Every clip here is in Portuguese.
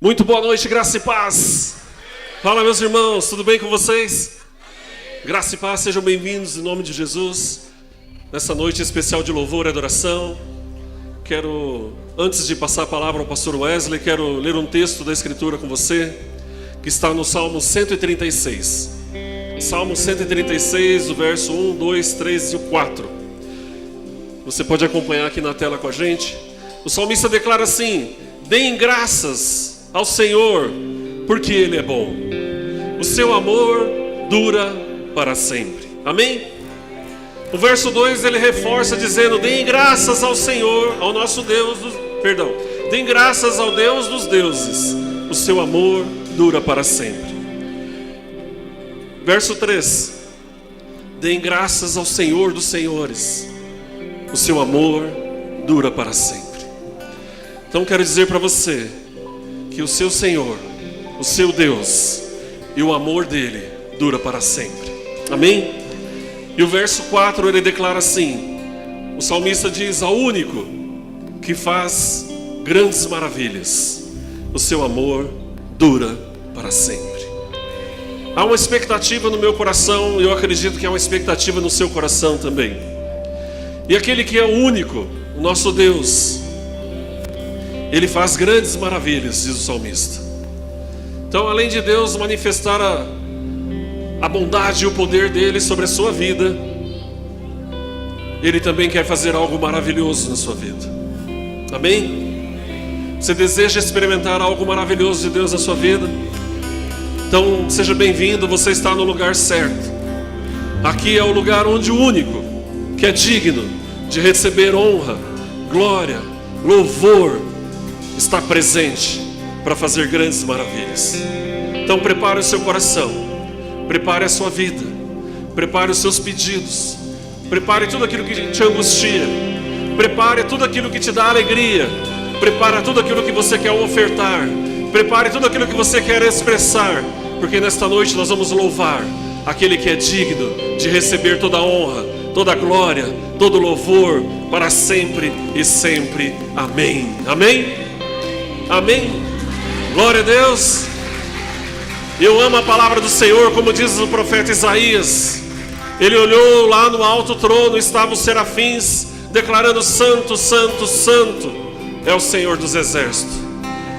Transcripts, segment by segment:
Muito boa noite, graça e paz. Fala, meus irmãos, tudo bem com vocês? Graça e paz, sejam bem-vindos em nome de Jesus. Nessa noite especial de louvor e adoração, antes de passar a palavra ao pastor Wesley, quero ler um texto da Escritura com você, que está no Salmo 136. Salmo 136, o verso 1, 2, 3 e o 4. Você pode acompanhar aqui na tela com a gente. O salmista declara assim: deem graças ao Senhor, porque Ele é bom. O seu amor dura para sempre. Amém? O verso 2 ele reforça dizendo: deem graças ao Senhor, ao nosso Deus, deem graças ao Deus dos deuses. O seu amor dura para sempre. Verso 3: deem graças ao Senhor dos senhores. O seu amor dura para sempre. Então quero dizer para você que o seu Senhor, o seu Deus e o amor dele dura para sempre. Amém? E o verso 4 ele declara assim: o salmista diz: ao único que faz grandes maravilhas, o seu amor dura para sempre. Há uma expectativa no meu coração, e eu acredito que há uma expectativa no seu coração também. E aquele que é o único, o nosso Deus, Ele faz grandes maravilhas, diz o salmista. Então, além de Deus manifestar a bondade e o poder dele sobre a sua vida, Ele também quer fazer algo maravilhoso na sua vida. Amém? Você deseja experimentar algo maravilhoso de Deus na sua vida? Então, seja bem-vindo, você está no lugar certo. Aqui é o lugar onde o único que é digno de receber honra, glória, louvor, está presente para fazer grandes maravilhas. Então prepare o seu coração, prepare a sua vida, prepare os seus pedidos, prepare tudo aquilo que te angustia, prepare tudo aquilo que te dá alegria, prepare tudo aquilo que você quer ofertar, prepare tudo aquilo que você quer expressar, porque nesta noite nós vamos louvar aquele que é digno de receber toda a honra, toda a glória, todo o louvor para sempre e sempre. Amém. Amém? Amém? Glória a Deus. Eu amo a palavra do Senhor, como diz o profeta Isaías. Ele olhou lá no alto trono, estavam os serafins declarando: santo, santo, santo é o Senhor dos exércitos.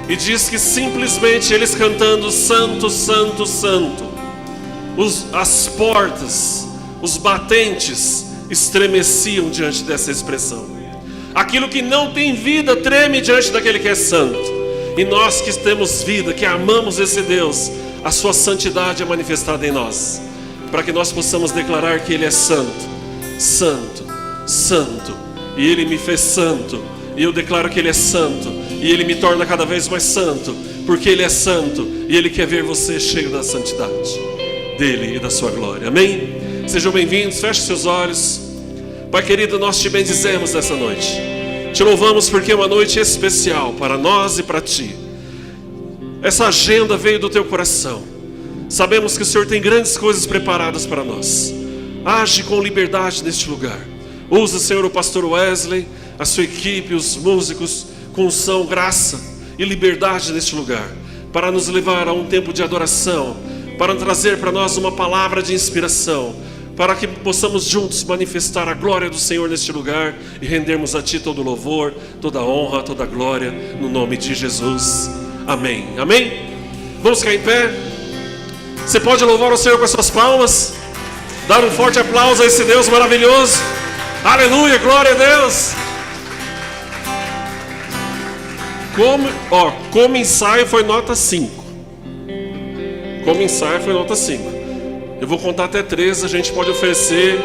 E diz que simplesmente eles cantando: santo, santo, santo, as portas, os batentes estremeciam diante dessa expressão. Aquilo que não tem vida treme diante daquele que é santo. E nós que temos vida, que amamos esse Deus, a sua santidade é manifestada em nós, para que nós possamos declarar que Ele é santo, santo, santo. E Ele me fez santo, e eu declaro que Ele é santo, e Ele me torna cada vez mais santo, porque Ele é santo, e Ele quer ver você cheio da santidade dEle e da sua glória. Amém? Sejam bem-vindos, feche seus olhos. Pai querido, nós te bendizemos nessa noite. Te louvamos porque é uma noite especial para nós e para Ti. Essa agenda veio do Teu coração. Sabemos que o Senhor tem grandes coisas preparadas para nós. Age com liberdade neste lugar. Usa, Senhor, o pastor Wesley, a sua equipe, os músicos, com unção, graça e liberdade neste lugar, para nos levar a um tempo de adoração, para trazer para nós uma palavra de inspiração, para que possamos juntos manifestar a glória do Senhor neste lugar e rendermos a Ti todo louvor, toda honra, toda glória, no nome de Jesus. Amém. Amém? Vamos ficar em pé. Você pode louvar o Senhor com as suas palmas, dar um forte aplauso a esse Deus maravilhoso. Aleluia, glória a Deus. Como ensaio foi nota 5. Como ensaio foi nota 5. Eu vou contar até 3, a gente pode oferecer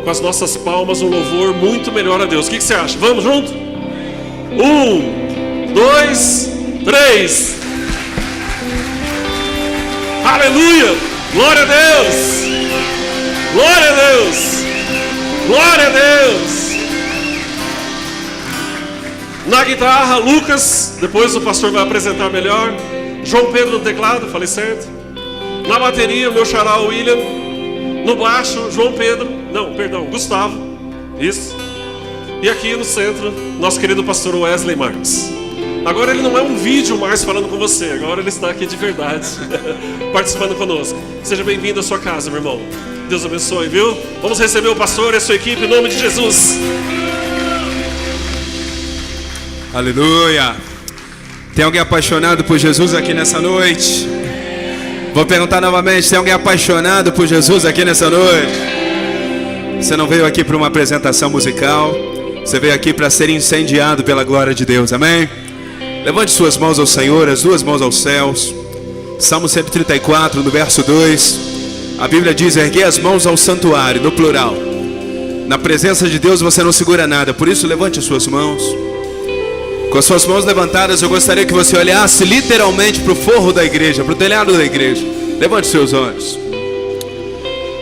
com as nossas palmas um louvor muito melhor a Deus. O que você acha? Vamos junto? 1, 2, 3. Aleluia! Glória a Deus! Glória a Deus! Glória a Deus! Na guitarra, Lucas, depois o pastor vai apresentar melhor. João Pedro no teclado, falei certo? Na bateria, o meu xará William. No baixo, Gustavo. Isso. E aqui no centro, nosso querido pastor Wesley Marques. Agora ele não é um vídeo mais falando com você, agora ele está aqui de verdade, participando conosco. Seja bem-vindo à sua casa, meu irmão. Deus abençoe, viu? Vamos receber o pastor e a sua equipe em nome de Jesus. Aleluia. Tem alguém apaixonado por Jesus aqui nessa noite? Vou perguntar novamente, tem alguém apaixonado por Jesus aqui nessa noite? Você não veio aqui para uma apresentação musical, você veio aqui para ser incendiado pela glória de Deus, amém? Levante suas mãos ao Senhor, as duas mãos aos céus. Salmo 134, no verso 2. A Bíblia diz: erguei as mãos ao santuário, no plural. Na presença de Deus você não segura nada, por isso levante as suas mãos. Com as suas mãos levantadas, eu gostaria que você olhasse literalmente para o forro da igreja, para o telhado da igreja. Levante seus olhos.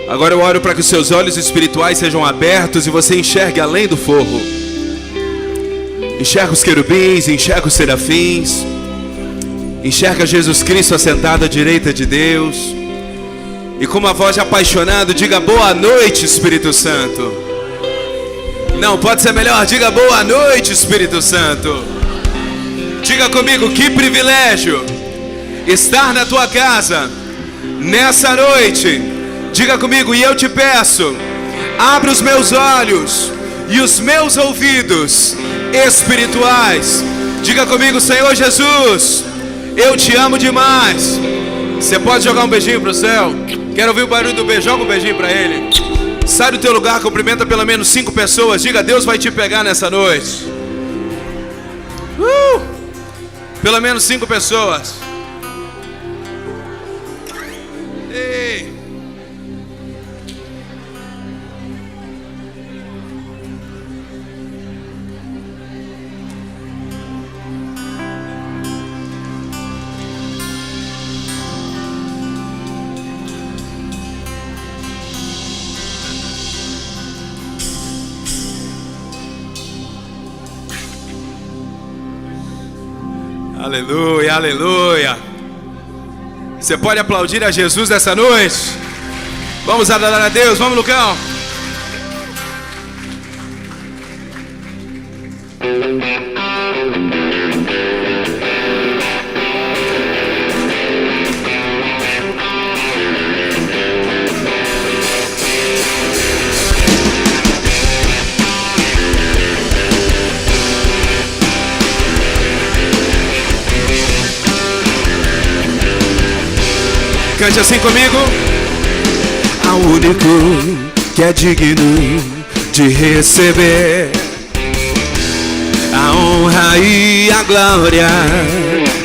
Agora eu oro para que os seus olhos espirituais sejam abertos e você enxergue além do forro. Enxerga os querubins, enxerga os serafins, enxerga Jesus Cristo assentado à direita de Deus. E com uma voz de apaixonado, diga boa noite, Espírito Santo. Não, pode ser melhor, diga boa noite, Espírito Santo. Diga comigo, que privilégio estar na tua casa nessa noite. Diga comigo, e eu te peço, abre os meus olhos e os meus ouvidos espirituais. Diga comigo, Senhor Jesus, eu te amo demais. Você pode jogar um beijinho para o céu? Quero ouvir o barulho do beijo. Joga um beijinho para ele. Sai do teu lugar, cumprimenta pelo menos 5 pessoas. Diga, Deus vai te pegar nessa noite. Pelo menos 5 pessoas. Ei. Aleluia, aleluia. Você pode aplaudir a Jesus nessa noite? Vamos adorar a Deus, vamos, Lucão. Cante assim comigo. Ao único que é digno de receber a honra e a glória,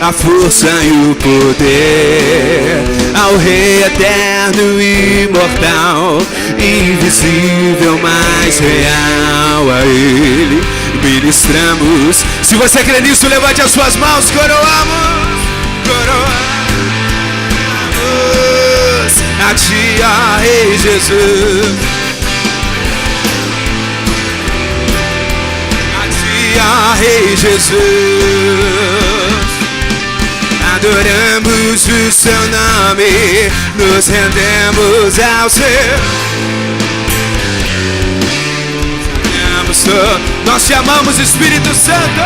a força e o poder, ao Rei eterno e imortal, invisível, mas real, a Ele ministramos. Se você crê nisso, levante as suas mãos. Coroamos, coroamos a ti, ó Rei Jesus. A ti, ó Rei Jesus. Adoramos o seu nome, nos rendemos ao seu. Nós te amamos, Espírito Santo.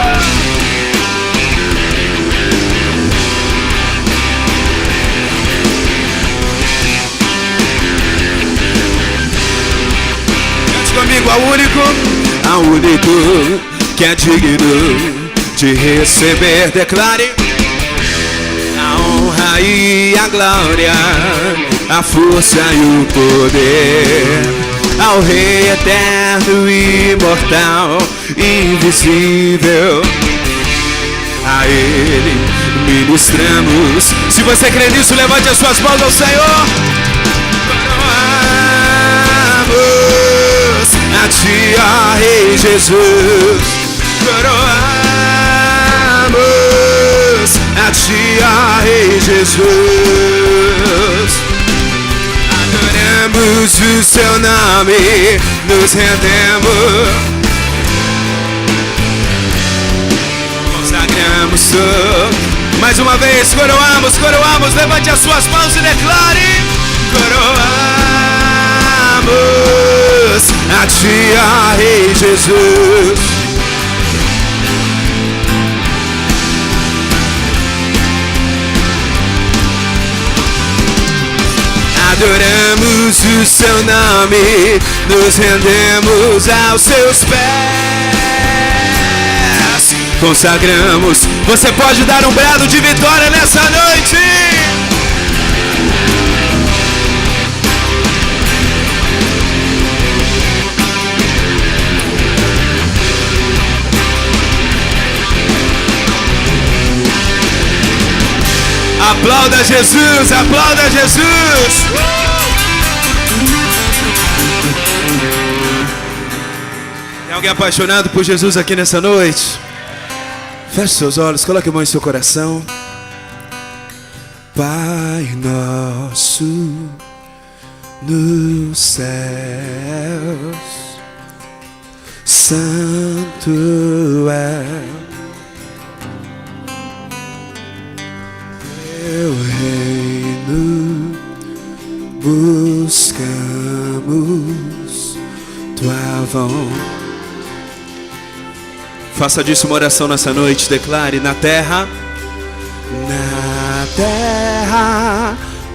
Comigo, ao único que é digno de receber, declare a honra e a glória, a força e o poder, ao Rei eterno e imortal, invisível, a Ele ministramos. Se você crê nisso, levante as suas mãos ao Senhor. A ti, ó Rei Jesus, coroamos. A ti, ó Rei Jesus, adoramos o seu nome, nos rendemos, consagramos. Mais uma vez, coroamos, coroamos. Levante as suas mãos e declare: coroamos. A ti, ó Rei Jesus, adoramos o seu nome, nos rendemos aos seus pés, consagramos. Você pode dar um brado de vitória nessa noite. Aplauda Jesus, aplauda Jesus. Tem alguém apaixonado por Jesus aqui nessa noite? Feche seus olhos, coloque a mão em seu coração. Pai nosso nos céus, santo é teu reino, buscamos tua vontade. Faça disso uma oração nessa noite. Declare: na terra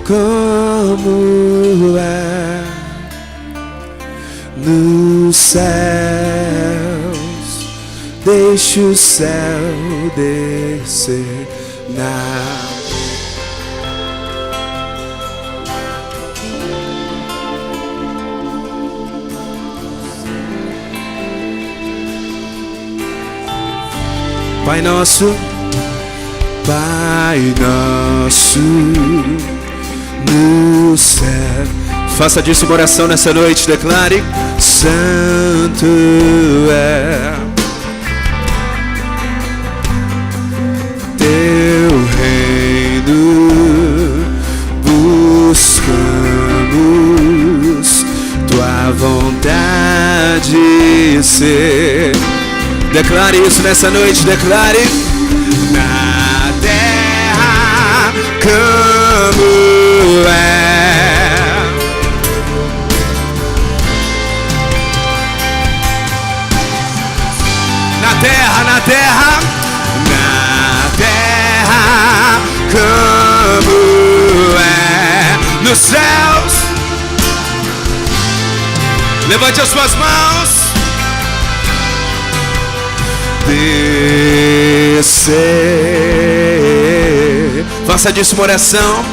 como é nos céus, deixe o céu descer na Pai nosso, Pai nosso no céu. Faça disso uma oração nessa noite. Declare: santo é teu reino, buscamos tua vontade ser. Declare isso nessa noite, declare: na terra como é. Na terra como é nos céus. Levante as suas mãos. Descer. Faça disso uma oração.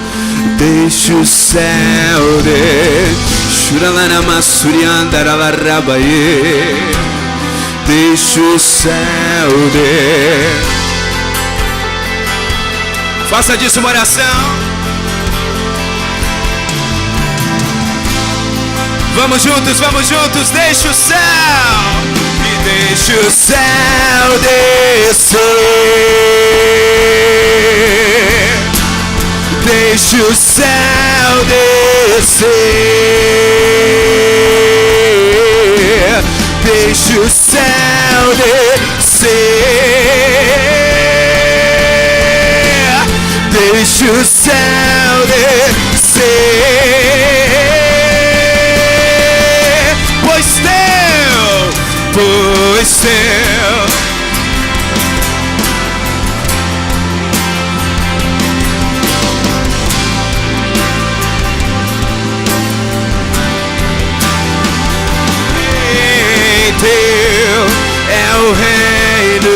Deixe o céu deixe o céu Faça disso uma oração. Vamos juntos, deixe o céu. Deixe o céu descer, deixe o céu descer, deixe o céu descer, deixe o céu descer, pois teu. Teu é o reino,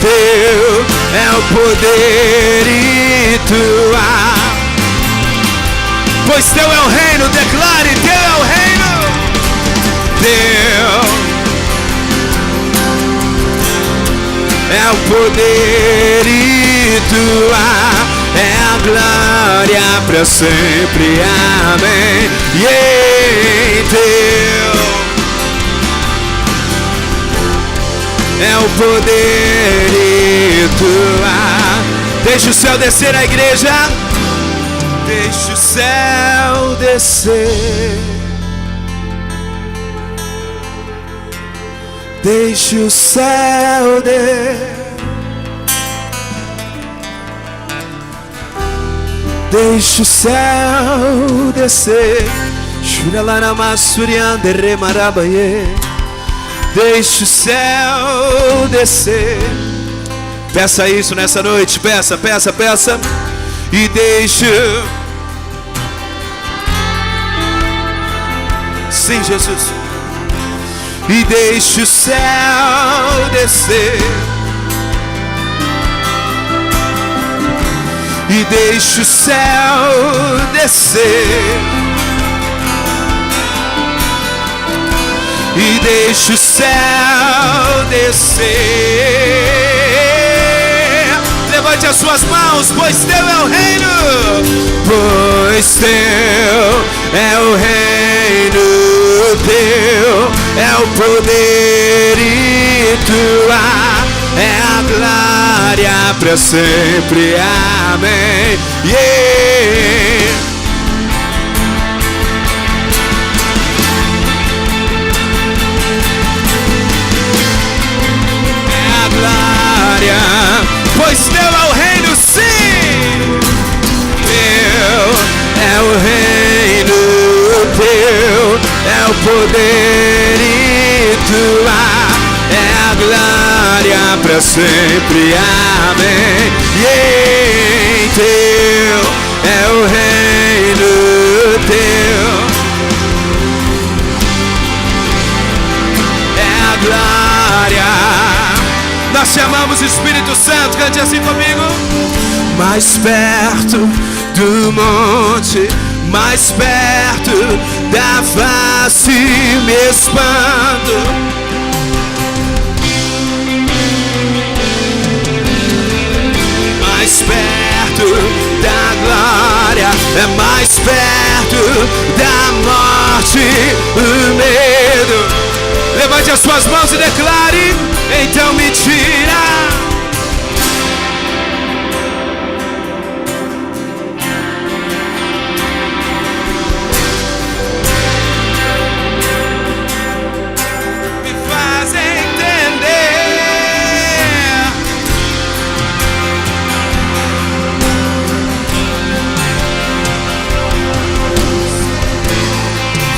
teu é o poder e tua. Pois teu é o reino, declare: teu é o reino, teu é o poder e tua é a glória para sempre, amém. E em teu é o poder e tua. Deixa o céu descer, a igreja. Deixa o céu descer. Deixe o céu deixe o céu descer. Deixe o céu descer. Peça isso nessa noite. Peça. E deixe Sim, Jesus. E deixe o céu descer. E deixe o céu descer. E deixe o céu descer. Levante as suas mãos, pois teu é o reino. Pois teu é o reino, teu é o poder e tua é a glória para sempre. Amém. Yeah. Pois teu é o reino, sim. Teu é o reino, teu é o poder e tua é a glória para sempre. Amém. E teu é o reino, teu é a glória. Nós te amamos, Espírito Santo. Cante assim comigo. Mais perto do monte, mais perto da face me expando. Mais perto da glória, é mais perto da morte, o medo. Levante as suas mãos e declare: então me tira. Me faz entender.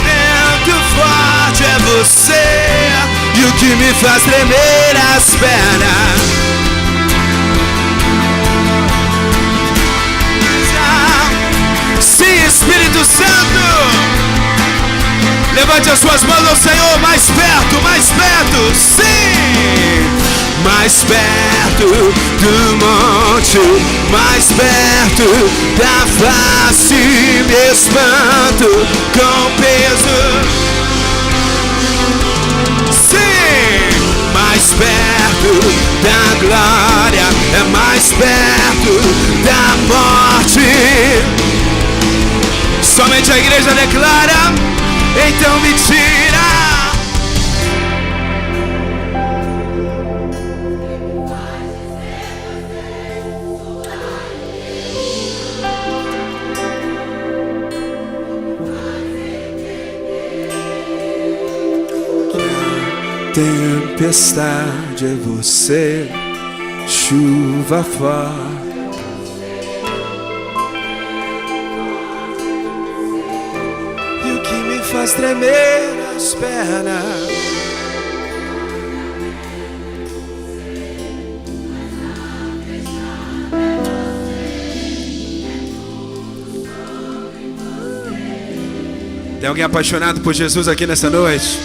Vento forte é você. E o que me faz tremer as pernas. Sim, Espírito Santo. Levante as suas mãos ao Senhor. Mais perto, sim. Mais perto do monte, mais perto da face me espanto com peso. Mais perto da glória, é mais perto da morte. Somente a igreja declara: então me tira. Tempestade é você, chuva forte. E o que me faz tremer as pernas. Tem alguém apaixonado por Jesus aqui nessa noite?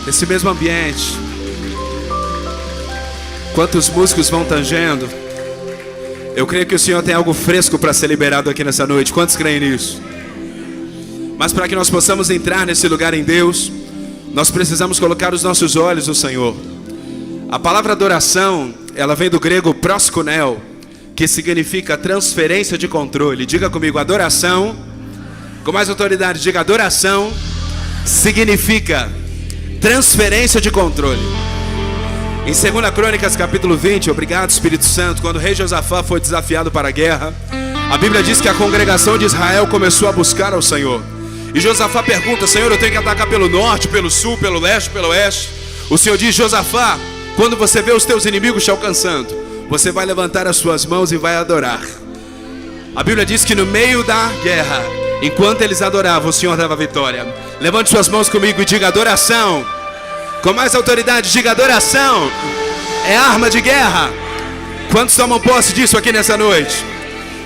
Esse mesmo ambiente. Quantos músicos vão tangendo? Eu creio que o Senhor tem algo fresco para ser liberado aqui nessa noite. Quantos creem nisso? Mas para que nós possamos entrar nesse lugar em Deus, nós precisamos colocar os nossos olhos no Senhor. A palavra adoração, ela vem do grego proskuneo, que significa transferência de controle. Diga comigo, adoração. Com mais autoridade, diga: adoração significa transferência de controle. Em 2 Crônicas capítulo 20, obrigado Espírito Santo, quando o rei Josafá foi desafiado para a guerra, a Bíblia diz que a congregação de Israel começou a buscar ao Senhor. E Josafá pergunta: Senhor, eu tenho que atacar pelo norte, pelo sul, pelo leste, pelo oeste? O Senhor diz: Josafá, quando você vê os teus inimigos te alcançando, você vai levantar as suas mãos e vai adorar. A Bíblia diz que no meio da guerra, enquanto eles adoravam, o Senhor dava vitória. Levante suas mãos comigo e diga: adoração. Com mais autoridade, diga: adoração é arma de guerra. Quantos tomam posse disso aqui nessa noite?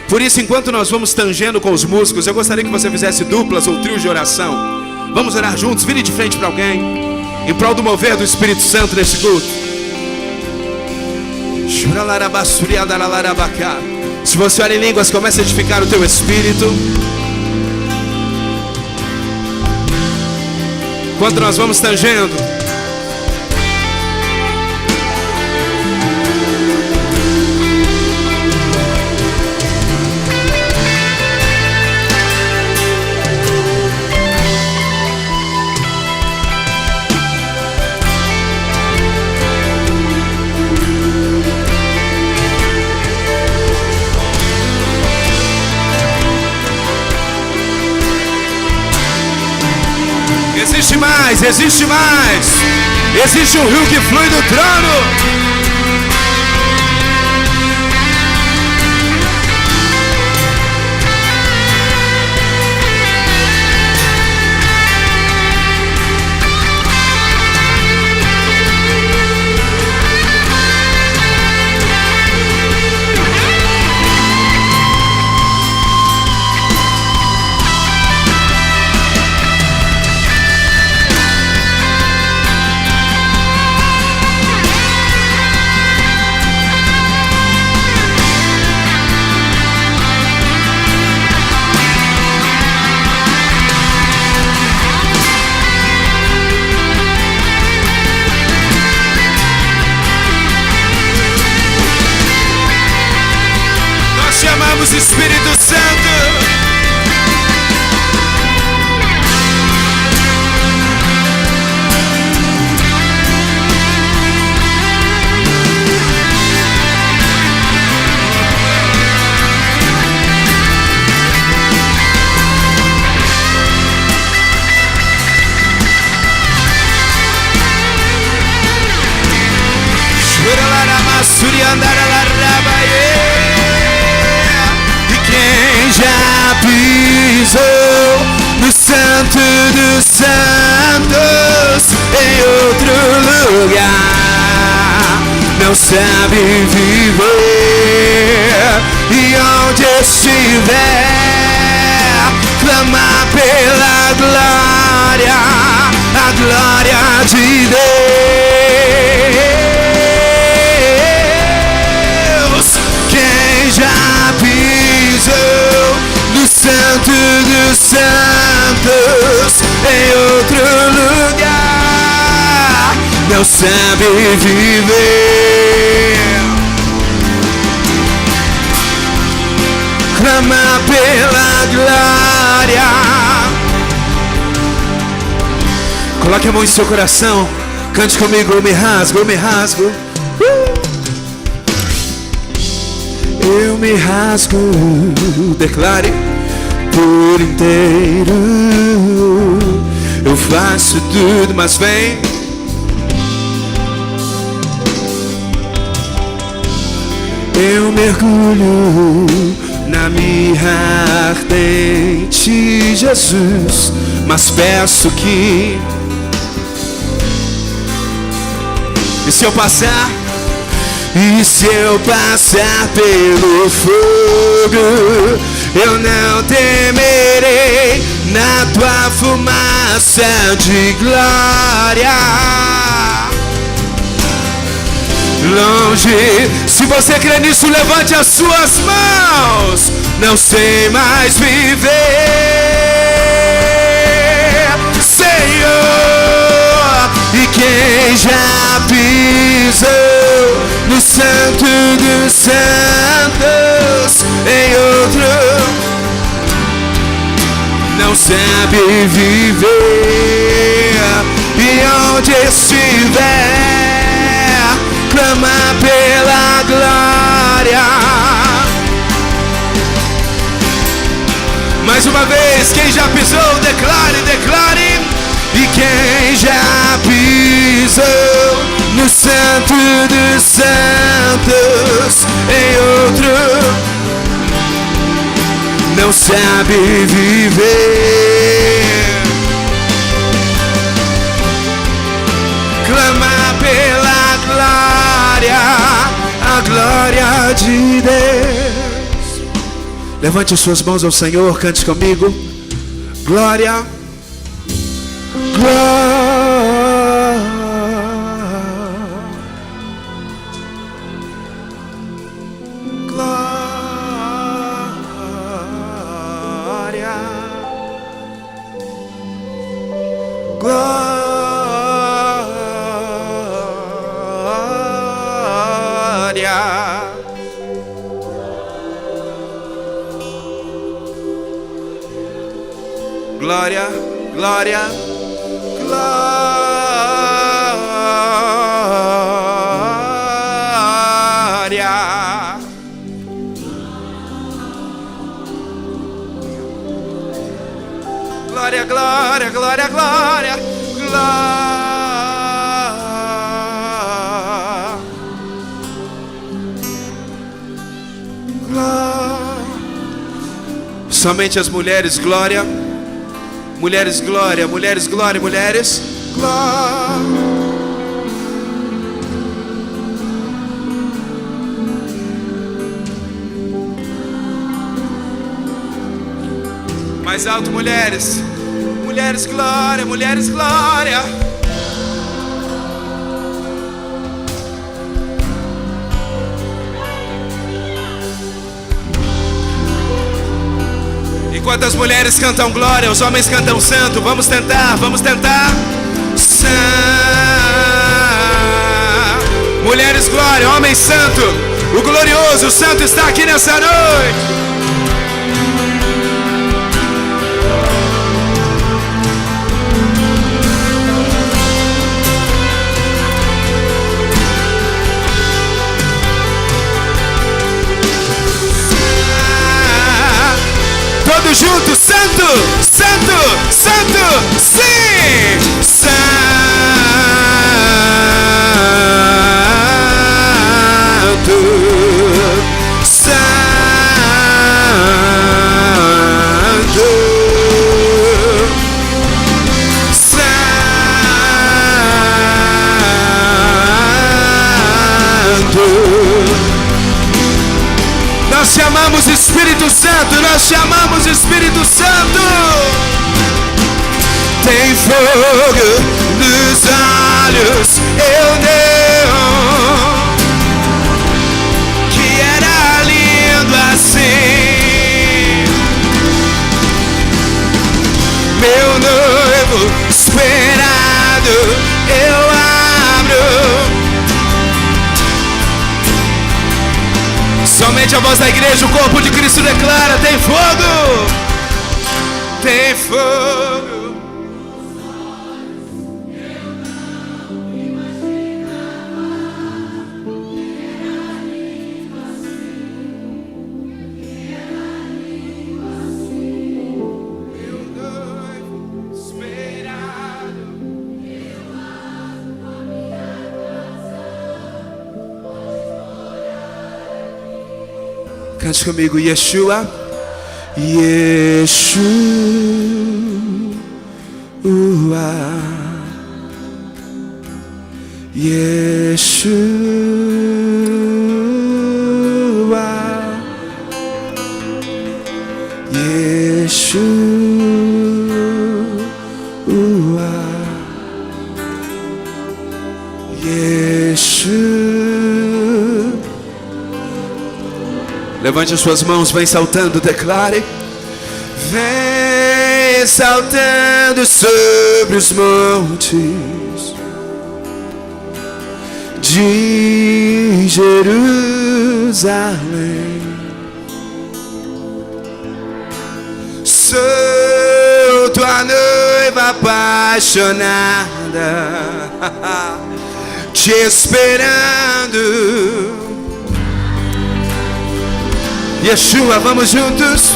Por isso, enquanto nós vamos tangendo com os músicos, eu gostaria que você fizesse duplas ou trios de oração. Vamos orar juntos. Vire de frente para alguém, em prol do mover do Espírito Santo nesse culto. Se você ora em línguas, comece a edificar o teu espírito. Enquanto nós vamos tangendo, existe mais, existe mais. Existe um rio que flui do trono. Chamamos Espírito Santo. Já pisou no Santo dos Santos, em outro lugar, não sabe viver, e onde estiver, clamar pela glória, a glória de Deus. Quem já pisou no Santo dos Santos, em outro lugar, não sabe viver, clama pela glória. Coloque a mão em seu coração, cante comigo, eu me rasgo, eu me rasgo. Eu me rasgo, declare por inteiro. Eu faço tudo, mas vem. Eu mergulho na mirra ardente, Jesus, mas peço que, e se eu passar? E se eu passar pelo fogo, eu não temerei, na tua fumaça de glória. Longe, se você crê nisso, levante as suas mãos. Não sei mais viver, Senhor, e quem já pisou no Santo dos Santos, em outro, não sabe viver, e onde estiver, clama pela glória. Mais uma vez, quem já pisou, declare, declare. E quem já pisou no Santo dos Santos, em outro, não sabe viver, clama pela glória, a glória de Deus. Levante suas mãos ao Senhor, cante comigo. Glória, Glória, glória, glória. Glória, glória, glória, glória, glória. Somente as mulheres, glória. Mulheres, glória, mulheres, glória, mulheres, glória. Mais alto, mulheres. Mulheres, glória, mulheres, glória. Enquanto as mulheres cantam glória, os homens cantam santo. Vamos tentar, vamos tentar. Mulheres, glória, homens, santo. O glorioso, o santo está aqui nessa noite. Todos juntos, santo, santo, santo, sim, santo, santo, santo. Nós chamamos Espírito Santo, nós chamamos Espírito Santo. Tem fogo nos olhos, eu não, que era lindo assim. Meu noivo esperado, eu abro. Somente a voz da igreja, o corpo de Cristo declara: tem fogo, tem fogo. Cante comigo, Yeshua, Yeshua, Yeshua, Yeshua, Yeshua. Levante as suas mãos, vem saltando, declare. Vem saltando sobre os montes de Jerusalém. Sou tua noiva apaixonada, te esperando. Yeshua, vamos juntos.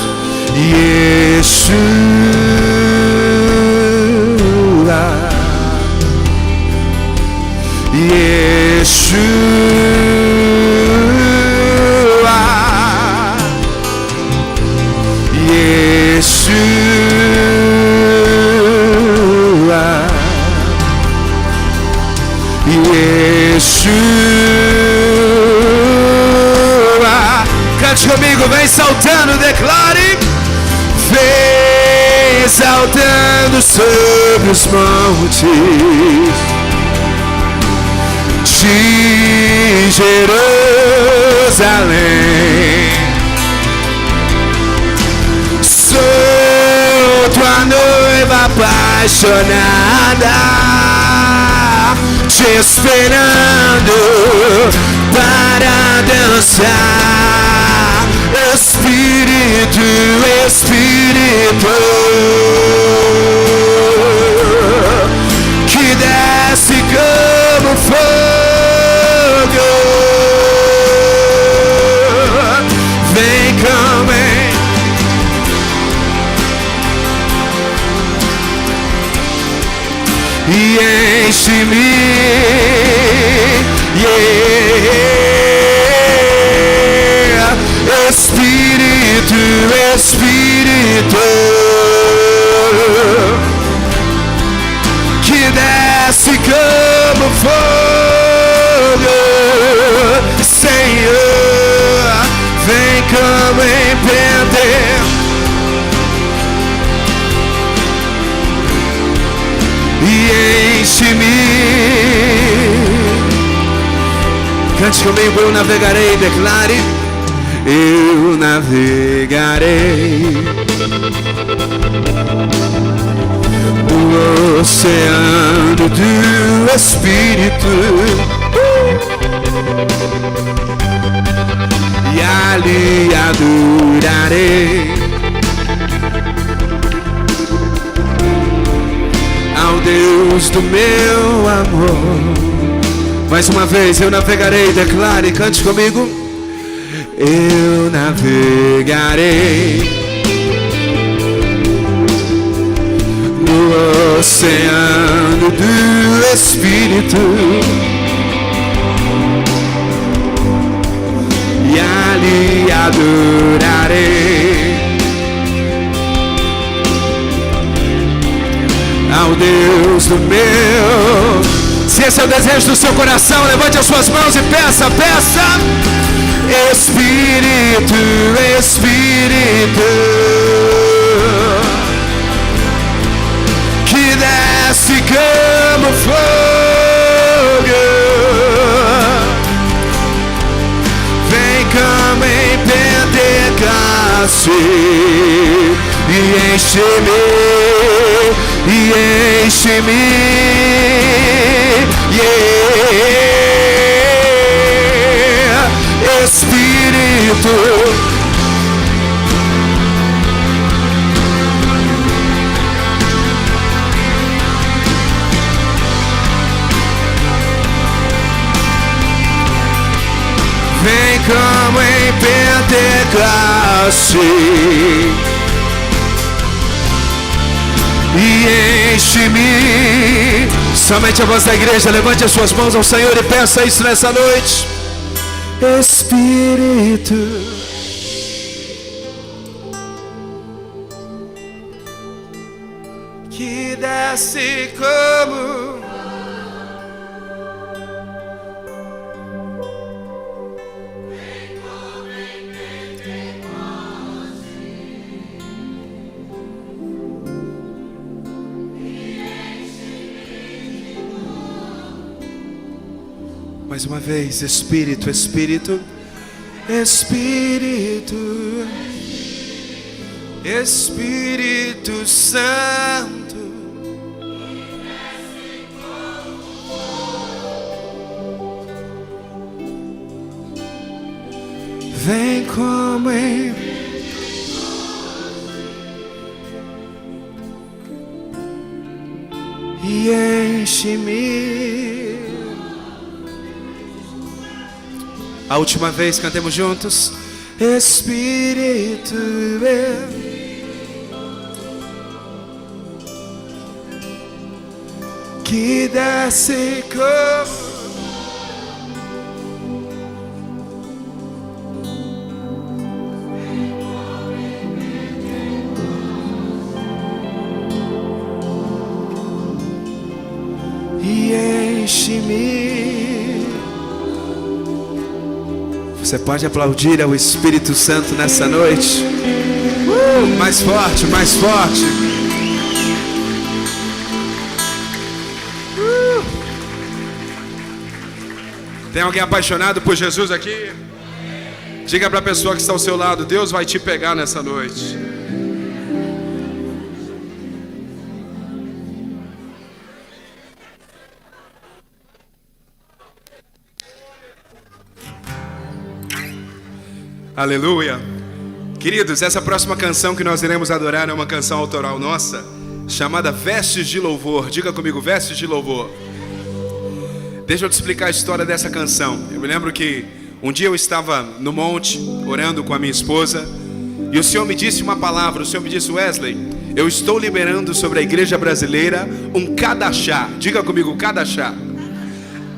Yeshua, Yeshua, Yeshua, Yeshua. Cante comigo, vem saltando, declare. Vem exaltando sobre os montes de Jerusalém. Sou tua noiva apaixonada, te esperando para dançar. Espírito, Espírito, que desce como fogo, vem comigo e enche-me, Espírito, Espírito, que desce como fogo, Senhor, vem como em Pentecostes e enche-me. Cante comigo, eu navegarei, declare. Eu navegarei no oceano do Espírito e ali adorarei ao Deus do meu amor. Mais uma vez, eu navegarei, declare, cante comigo. Eu navegarei no oceano do Espírito e ali adorarei ao Deus do meu. Se esse é o desejo do seu coração, levante as suas mãos e peça, peça. Espírito, Espírito, que desce como fogo, vem como em Pentecostes e enche-me, Espírito, vem como em Pentecostes e enche-me. Somente a voz da igreja, levante as suas mãos ao Senhor e peça isso nessa noite. Espírito, que desce como mais uma vez, Espírito, Espírito, Espírito, Espírito Santo, vem como em e enche-me. A última vez, cantemos juntos. Espírito, que desce como e enche-me. Você pode aplaudir ao Espírito Santo nessa noite. Mais forte, mais forte. Tem alguém apaixonado por Jesus aqui? Diga para a pessoa que está ao seu lado: Deus vai te pegar nessa noite. Aleluia. Queridos, essa próxima canção que nós iremos adorar é uma canção autoral nossa, chamada Vestes de Louvor. Diga comigo, Vestes de Louvor. Deixa eu te explicar a história dessa canção. Eu me lembro que um dia eu estava no monte, orando com a minha esposa, e o Senhor me disse uma palavra. O Senhor me disse: Wesley, eu estou liberando sobre a igreja brasileira um Kadashá. Diga comigo, Kadashá.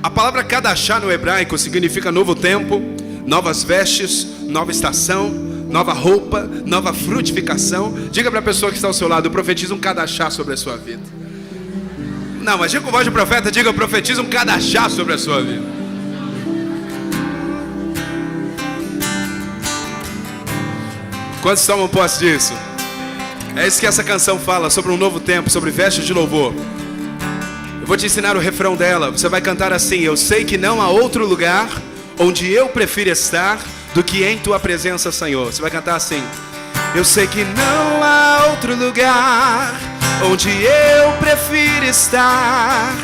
A palavra Kadashá no hebraico significa novo tempo, novas vestes, nova estação, nova roupa, nova frutificação. Diga para a pessoa que está ao seu lado: eu profetizo um Kadashá sobre a sua vida. Não, mas diga com voz de profeta: diga, eu profetizo um Kadashá sobre a sua vida. Quantos tomam posse disso? É isso que essa canção fala, sobre um novo tempo, sobre vestes de louvor. Eu vou te ensinar o refrão dela. Você vai cantar assim: eu sei que não há outro lugar onde eu prefiro estar do que em tua presença, Senhor. Você vai cantar assim: eu sei que não há outro lugar onde eu prefiro estar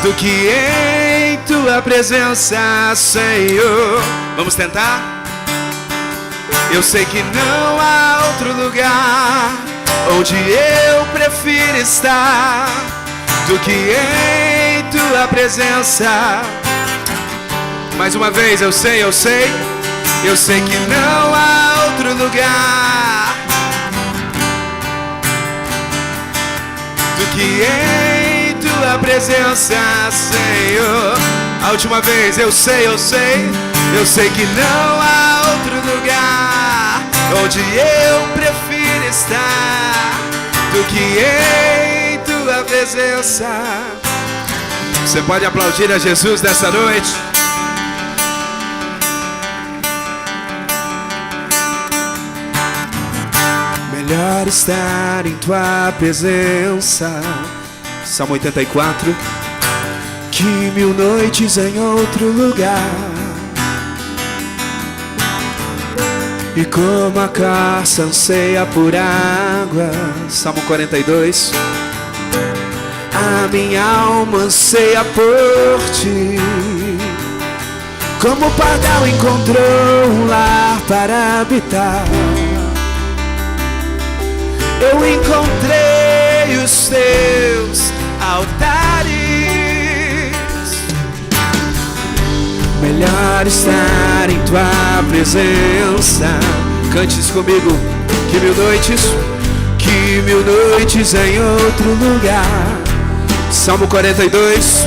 do que em tua presença, Senhor. Vamos tentar? Eu sei que não há outro lugar onde eu prefiro estar do que em tua presença. Mais uma vez, eu sei que não há outro lugar do que em tua presença, Senhor. A última vez, eu sei que não há outro lugar onde eu prefiro estar do que em tua presença. Você pode aplaudir a Jesus nessa noite? Melhor estar em tua presença. Salmo 84. Que 1000 noites em outro lugar. E como a caça anseia por água. Salmo 42. A minha alma anseia por ti. Como o pardal encontrou um lar para habitar. Eu encontrei os teus altares. Melhor estar em tua presença. Cante isso comigo. Que 1000 noites em outro lugar. Salmo 42.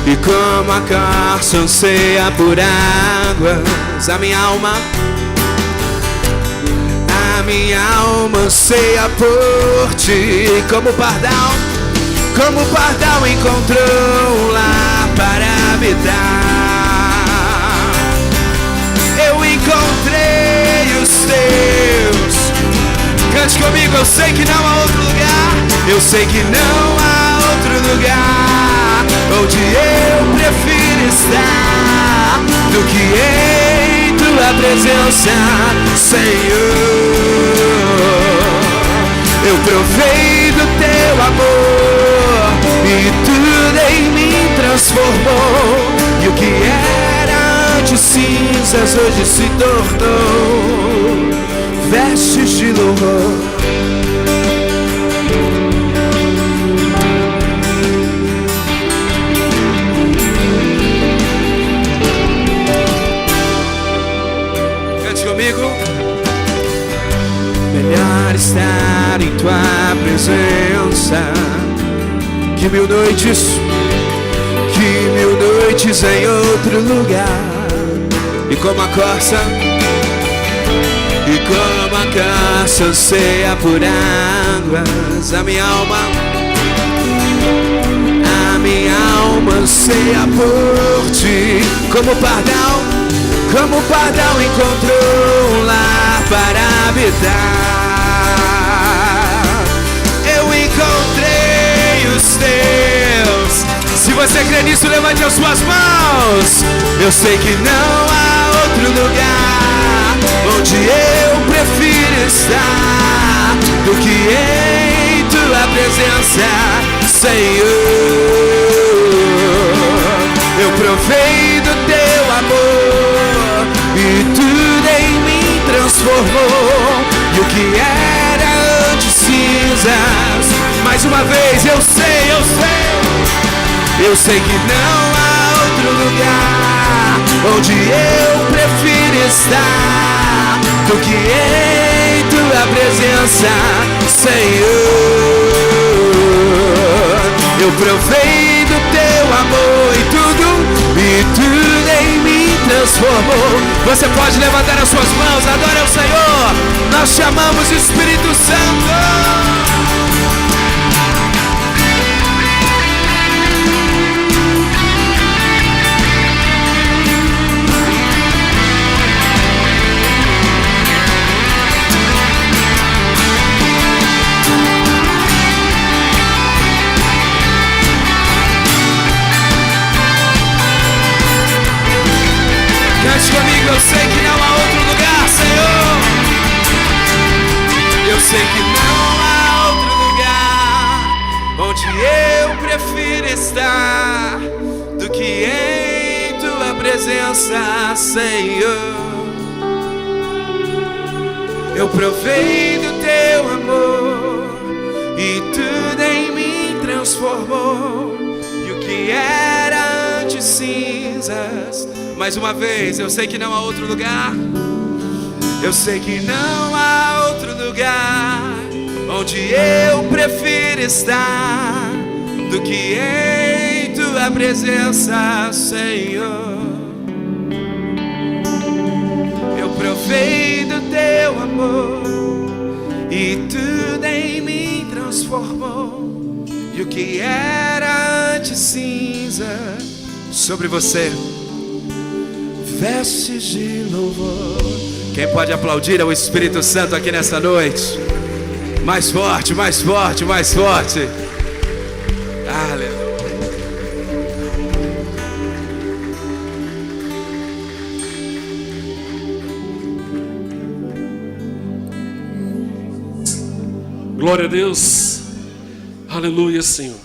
E como a carça anseia por águas, a minha alma anseia por ti. Como o pardal encontrou um lar para habitar. Eu encontrei os teus. Cante comigo, eu sei que não há outro lugar. Eu sei que não há outro lugar onde eu prefiro estar do que em tua presença, Senhor. Eu provei do teu amor e tudo em mim transformou. E o que era antes cinzas hoje se tornou vestes de louvor. Melhor estar em tua presença. Que 1000 noites em outro lugar. E como a corça anseia por águas, a minha alma anseia por ti. Como o pardal encontrou um lar para habitar. Eu encontrei os teus. Se você crê nisso, levante as suas mãos. Eu sei que não há outro lugar onde eu prefiro estar do que em tua presença, Senhor. Eu provei do teu amor e tudo em mim transformou. E o que era antes cinzas, mais uma vez eu sei que não há outro lugar onde eu prefiro estar do que em tua presença, Senhor. Eu provei do teu amor e tudo em mim transformou. Você pode levantar as suas mãos, adore ao Senhor. Nós chamamos o Espírito Santo. Cante comigo, eu sei que não há outro lugar, Senhor. Eu sei que não há outro lugar onde eu prefiro estar do que em tua presença, Senhor. Eu provei do teu amor e tudo em mim transformou. E o que era antes cinzas, mais uma vez, eu sei que não há outro lugar. Eu sei que não há outro lugar onde eu prefiro estar do que em tua presença, Senhor. Eu provei do teu amor e tudo em mim transformou. E o que era antes cinza, sobre você vestes de louvor. Quem pode aplaudir ao Espírito Santo aqui nessa noite? Mais forte, mais forte, mais forte. Aleluia. Glória a Deus. Aleluia, Senhor.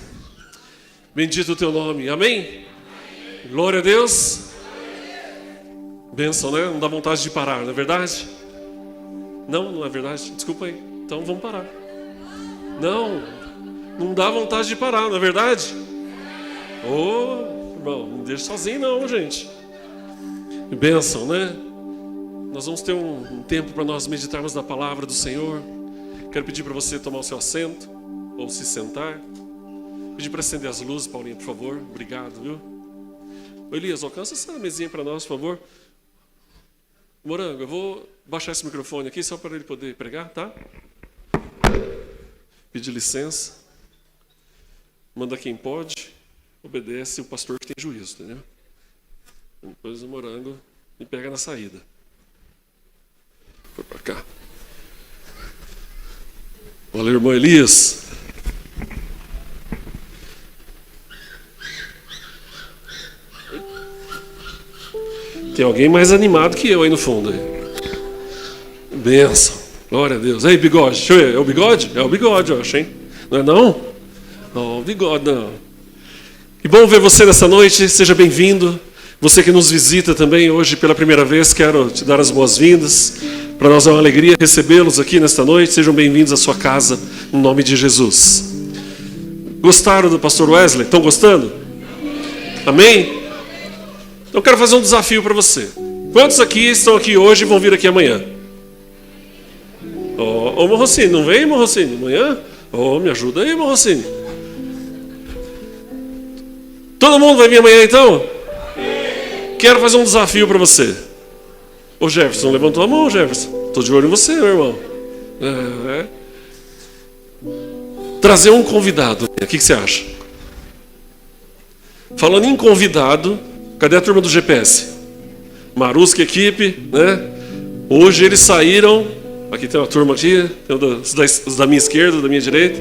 Bendito o teu nome. Amém? Glória a Deus. Bênção, né? Não dá vontade de parar, não é verdade? Não é verdade? Desculpa aí. Então vamos parar. Não dá vontade de parar, não é verdade? Ô, irmão, não deixa sozinho não, gente. Bênção, né? Nós vamos ter um tempo para nós meditarmos na palavra do Senhor. Quero pedir para você tomar o seu assento ou se sentar. Pedir para acender as luzes, Paulinho, por favor. Obrigado, viu? Ô, Elias, alcança essa mesinha para nós, por favor. Morango, eu vou baixar esse microfone aqui só para ele poder pregar, tá? Pedir licença. Manda quem pode. Obedece o pastor que tem juízo, entendeu? Depois o Morango me pega na saída. Foi para cá. Valeu, irmão Elias. Tem alguém mais animado que eu aí no fundo. Bênção. Glória a Deus. Ei, bigode. Deixa eu ver. É o bigode? É o bigode, eu acho, hein? Não é não? Não, o bigode não. Que bom ver você nessa noite. Seja bem-vindo. Você que nos visita também hoje pela primeira vez, quero te dar as boas-vindas. Para nós é uma alegria recebê-los aqui nesta noite. Sejam bem-vindos à sua casa, no nome de Jesus. Gostaram do pastor Wesley? Estão gostando? Amém? Eu quero fazer um desafio para você. Quantos aqui estão aqui hoje e vão vir aqui amanhã? Ô, Morrocine, não vem, Morrocine, amanhã? Me ajuda aí, Morrocine. Todo mundo vai vir amanhã, então? Quero fazer um desafio para você. Ô, Jefferson, levantou a mão, Jefferson. Estou de olho em você, meu irmão. Trazer um convidado. O que você acha? Falando em convidado, cadê a turma do GPS? Marusca, equipe, né? Hoje eles saíram. Aqui tem uma turma aqui, tem os da minha esquerda, da minha direita.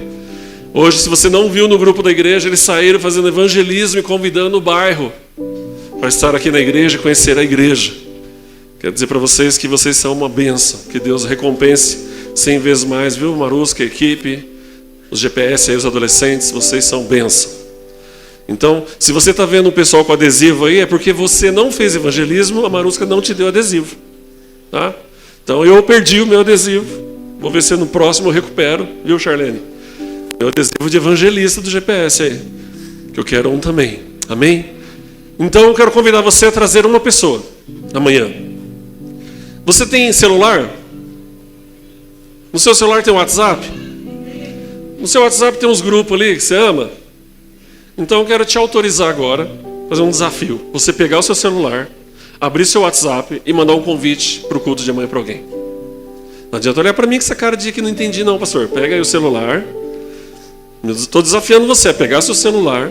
Hoje, se você não viu no grupo da igreja, eles saíram fazendo evangelismo e convidando o bairro para estar aqui na igreja e conhecer a igreja. Quero dizer para vocês que vocês são uma bênção. Que Deus recompense 100 vezes mais, viu, Marusca, a equipe, os GPS aí, os adolescentes, vocês são bênção. Então, se você está vendo o pessoal com adesivo aí, é porque você não fez evangelismo, a Marusca não te deu adesivo. Tá? Então, eu perdi o meu adesivo. Vou ver se no próximo eu recupero, viu, Charlene? Meu adesivo de evangelista do GPS aí, que eu quero um também. Amém? Então, eu quero convidar você a trazer uma pessoa amanhã. Você tem celular? No seu celular tem um WhatsApp? No seu WhatsApp tem uns grupos ali que você ama? Então eu quero te autorizar agora, fazer um desafio. Você pegar o seu celular, abrir seu WhatsApp e mandar um convite para o culto de amanhã para alguém. Não adianta olhar para mim com essa cara de que não entendi não, pastor. Pega aí o celular. Estou desafiando você a pegar seu celular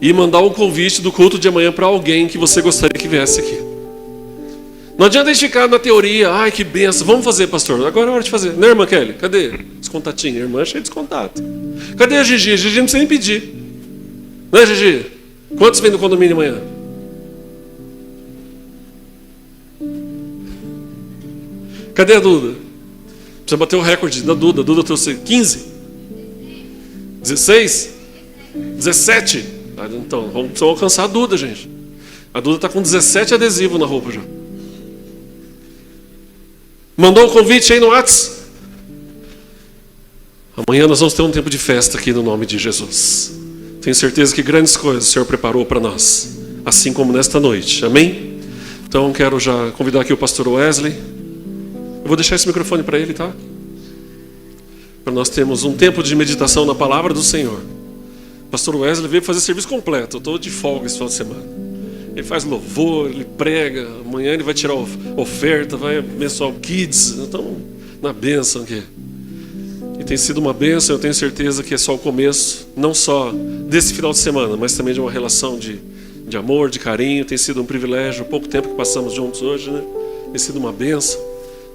e mandar um convite do culto de amanhã para alguém que você gostaria que viesse aqui. Não adianta a gente ficar na teoria, ai que benção, vamos fazer, pastor, agora é hora de fazer. Né, irmã Kelly? Cadê? Os contatinhos, a irmã é cheia de contato. Cadê a Gigi? A Gigi não precisa nem pedir. Né, Gigi? Quantos vêm do condomínio amanhã? Cadê a Duda? Precisa bater o recorde da Duda. A Duda trouxe 15? 16? 17? Então, vamos alcançar a Duda, gente. A Duda está com 17 adesivos na roupa já. Mandou o convite aí no WhatsApp? Amanhã nós vamos ter um tempo de festa aqui no nome de Jesus. Tenho certeza que grandes coisas o Senhor preparou para nós, assim como nesta noite. Amém? Então quero já convidar aqui o pastor Wesley. Eu vou deixar esse microfone para ele, tá? Para nós termos um tempo de meditação na palavra do Senhor. O pastor Wesley veio fazer serviço completo. Eu estou de folga esse final de semana. Ele faz louvor, ele prega. Amanhã ele vai tirar oferta, vai abençoar o Kids. Então, na bênção aqui. E tem sido uma bênção, eu tenho certeza que é só o começo, não só desse final de semana, mas também de uma relação de amor, de carinho. Tem sido um privilégio, o pouco tempo que passamos juntos hoje, né? Tem sido uma bênção.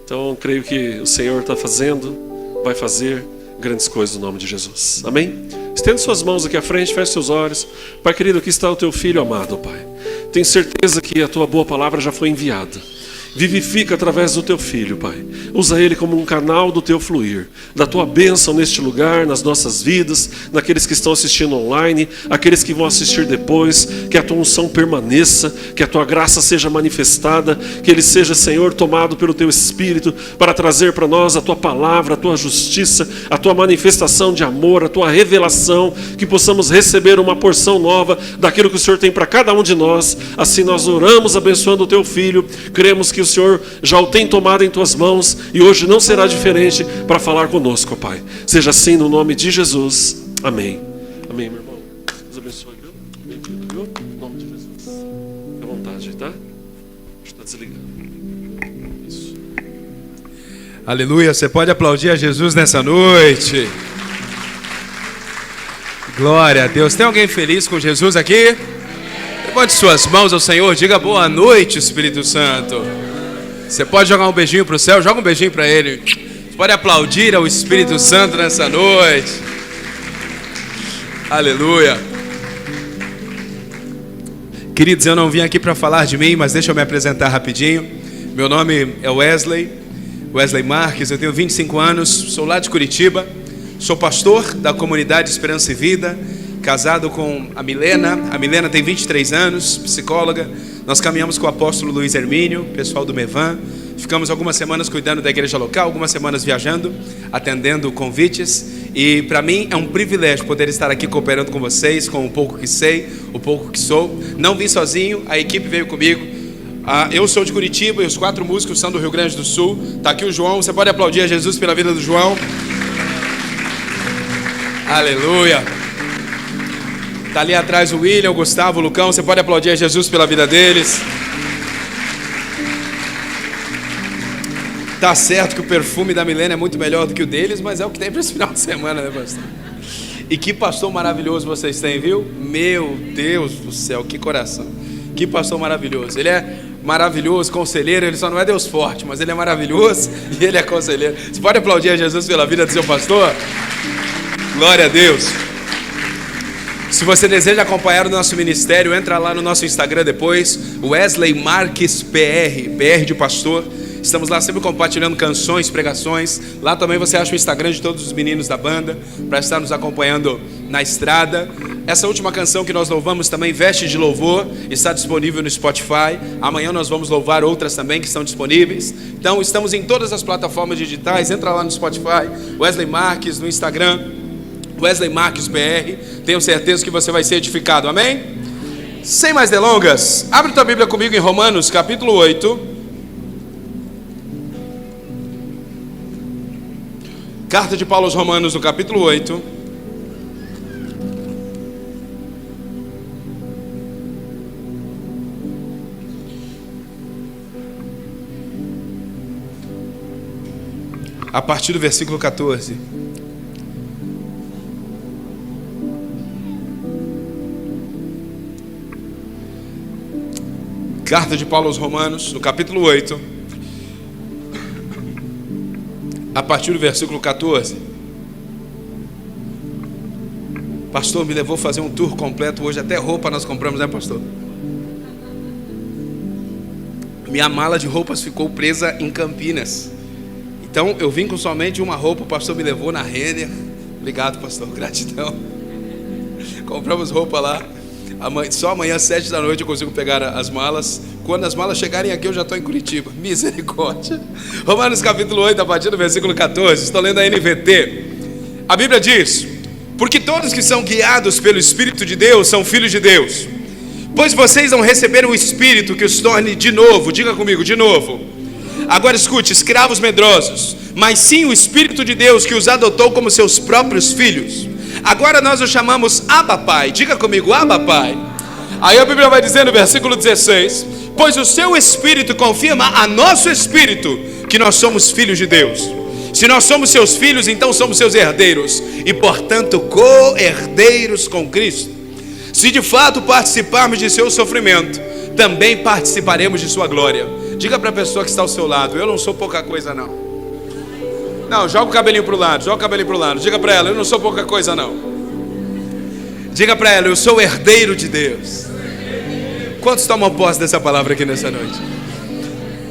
Então, creio que o Senhor está fazendo, vai fazer grandes coisas no nome de Jesus. Amém? Estende suas mãos aqui à frente, feche seus olhos. Pai querido, aqui está o teu filho amado, Pai. Tenho certeza que a tua boa palavra já foi enviada. Vivifica através do teu filho, Pai. Usa ele como um canal do teu fluir, da tua bênção neste lugar, nas nossas vidas, naqueles que estão assistindo online, aqueles que vão assistir depois. Que a tua unção permaneça, que a tua graça seja manifestada, que ele seja, Senhor, tomado pelo teu Espírito para trazer para nós a tua palavra, a tua justiça, a tua manifestação de amor, a tua revelação, que possamos receber uma porção nova daquilo que o Senhor tem para cada um de nós. Assim nós oramos abençoando o teu filho, cremos que o Senhor já o tem tomado em tuas mãos e hoje não será diferente para falar conosco, Pai. Seja assim no nome de Jesus. Amém. Amém, meu irmão. Deus abençoe, viu? Bem-vindo, viu? No nome de Jesus. Fique à vontade, tá? Está desligando. Isso. Aleluia. Você pode aplaudir a Jesus nessa noite. Glória a Deus. Tem alguém feliz com Jesus aqui? Levante suas mãos ao Senhor. Diga boa noite, Espírito Santo. Você pode jogar um beijinho para o céu? Joga um beijinho para ele. Você pode aplaudir ao Espírito Santo nessa noite. Aleluia. Queridos, eu não vim aqui para falar de mim, mas deixa eu me apresentar rapidinho. Meu nome é Wesley Marques, eu tenho 25 anos, sou lá de Curitiba. Sou pastor da comunidade Esperança e Vida, casado com a Milena. A Milena tem 23 anos, psicóloga. Nós caminhamos com o apóstolo Luiz Hermínio, pessoal do Mevan. Ficamos algumas semanas cuidando da igreja local, algumas semanas viajando, atendendo convites. E para mim é um privilégio poder estar aqui cooperando com vocês, com o pouco que sei, o pouco que sou. Não vim sozinho, a equipe veio comigo. Eu sou de Curitiba e os 4 músicos são do Rio Grande do Sul. Está aqui o João, você pode aplaudir a Jesus pela vida do João. Aleluia. Está ali atrás o William, o Gustavo, o Lucão. Você pode aplaudir a Jesus pela vida deles. Tá certo que o perfume da Milena é muito melhor do que o deles, mas é o que tem para esse final de semana, né, pastor? E que pastor maravilhoso vocês têm, viu? Meu Deus do céu, que coração. Que pastor maravilhoso. Ele é maravilhoso, conselheiro. Ele só não é Deus forte, mas ele é maravilhoso e ele é conselheiro. Você pode aplaudir a Jesus pela vida do seu pastor? Glória a Deus. Se você deseja acompanhar o nosso ministério, entra lá no nosso Instagram depois, Wesley Marques PR, PR de pastor. Estamos lá sempre compartilhando canções, pregações. Lá também você acha o Instagram de todos os meninos da banda, para estar nos acompanhando na estrada. Essa última canção que nós louvamos também, Veste de Louvor, está disponível no Spotify. Amanhã nós vamos louvar outras também que estão disponíveis. Então estamos em todas as plataformas digitais. Entra lá no Spotify, Wesley Marques, no Instagram, Wesley Marques PR. Tenho certeza que você vai ser edificado, amém? Sem mais delongas, abre tua Bíblia comigo em Romanos capítulo 8. Carta de Paulo aos Romanos, no capítulo 8. A partir do versículo 14. Carta de Paulo aos Romanos, no capítulo 8. A partir do versículo 14. Pastor, me levou a fazer um tour completo hoje. Até roupa nós compramos, né, pastor? Minha mala de roupas ficou presa em Campinas. Então eu vim com somente uma roupa. O pastor me levou na Renner. Obrigado, pastor, gratidão. Compramos roupa lá. Só amanhã às 7 da noite eu consigo pegar as malas. Quando as malas chegarem aqui eu já estou em Curitiba. Misericórdia. Romanos capítulo 8, a partir do versículo 14. Estou lendo a NVT. A Bíblia diz: porque todos que são guiados pelo Espírito de Deus são filhos de Deus. Pois vocês não receberam o Espírito que os torne de novo. Diga comigo, de novo. Agora escute, escravos medrosos, mas sim o Espírito de Deus que os adotou como seus próprios filhos. Agora nós o chamamos Abba Pai. Diga comigo, Abba Pai. Aí a Bíblia vai dizer no versículo 16: pois o seu Espírito confirma a nosso Espírito que nós somos filhos de Deus. Se nós somos seus filhos, então somos seus herdeiros e portanto co-herdeiros com Cristo. Se de fato participarmos de seu sofrimento, também participaremos de sua glória. Diga para a pessoa que está ao seu lado: eu não sou pouca coisa não. Não, joga o cabelinho para o lado, joga o cabelinho para o lado. Diga para ela: eu não sou pouca coisa não. Diga para ela: eu sou o herdeiro de Deus. Quantos tomam posse dessa palavra aqui nessa noite?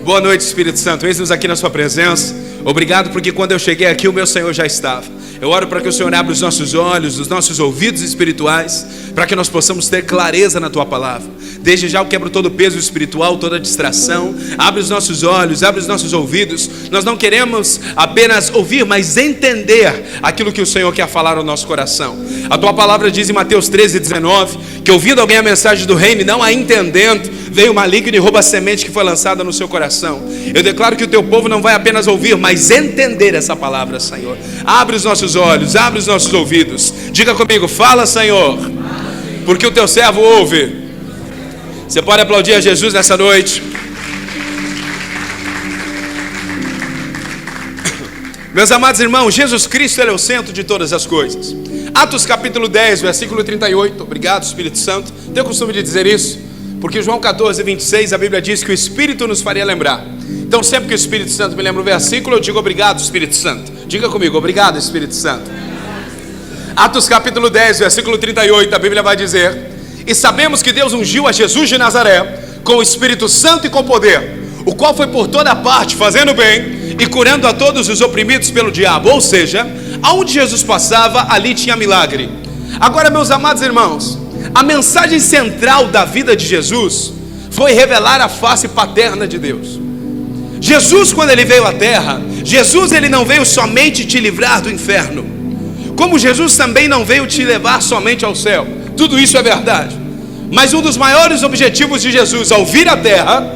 Boa noite, Espírito Santo. Eis-nos aqui na sua presença. Obrigado porque quando eu cheguei aqui o meu Senhor já estava. Eu oro para que o Senhor abra os nossos olhos, os nossos ouvidos espirituais, para que nós possamos ter clareza na tua palavra. Desde já eu quebro todo o peso espiritual, toda a distração. Abre os nossos olhos, abre os nossos ouvidos. Nós não queremos apenas ouvir, mas entender aquilo que o Senhor quer falar ao nosso coração. A tua palavra diz em Mateus 13:19 que ouvindo alguém a mensagem do reino e não a entendendo, veio o maligno e rouba a semente que foi lançada no seu coração. Eu declaro que o teu povo não vai apenas ouvir, mas entender essa palavra, Senhor. Abre os nossos olhos, abre os nossos ouvidos. Diga comigo: fala, Senhor, porque o teu servo ouve. Você pode aplaudir a Jesus nessa noite. Meus amados irmãos, Jesus Cristo é o centro de todas as coisas. Atos capítulo 10, versículo 38. Obrigado, Espírito Santo. Tenho o costume de dizer isso, porque João 14:26, a Bíblia diz que o Espírito nos faria lembrar. Então sempre que o Espírito Santo me lembra o versículo, eu digo: obrigado, Espírito Santo. Diga comigo: obrigado, Espírito Santo. Atos capítulo 10, versículo 38, a Bíblia vai dizer: e sabemos que Deus ungiu a Jesus de Nazaré com o Espírito Santo e com poder, o qual foi por toda parte fazendo bem e curando a todos os oprimidos pelo diabo. Ou seja, aonde Jesus passava, ali tinha milagre. Agora, meus amados irmãos, a mensagem central da vida de Jesus foi revelar a face paterna de Deus. Jesus, quando ele veio à terra, Jesus ele não veio somente te livrar do inferno, como Jesus também não veio te levar somente ao céu. Tudo isso é verdade, mas um dos maiores objetivos de Jesus ao vir à terra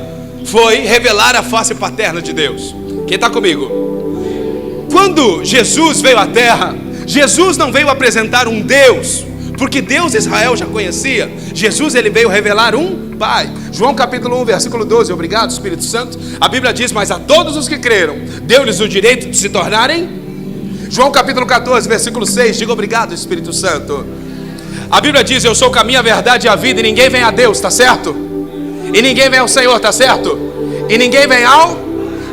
foi revelar a face paterna de Deus. Quem está comigo? Quando Jesus veio à terra, Jesus não veio apresentar um Deus, porque Deus Israel já conhecia. Jesus ele veio revelar um Pai. João capítulo 1, versículo 12. Obrigado, Espírito Santo. A Bíblia diz: mas a todos os que creram, deu-lhes o direito de se tornarem. João capítulo 14, versículo 6. Diga: obrigado, Espírito Santo. A Bíblia diz: eu sou o caminho, a verdade e a vida, e ninguém vem a Deus, tá certo? E ninguém vem ao Senhor, tá certo? E ninguém vem ao...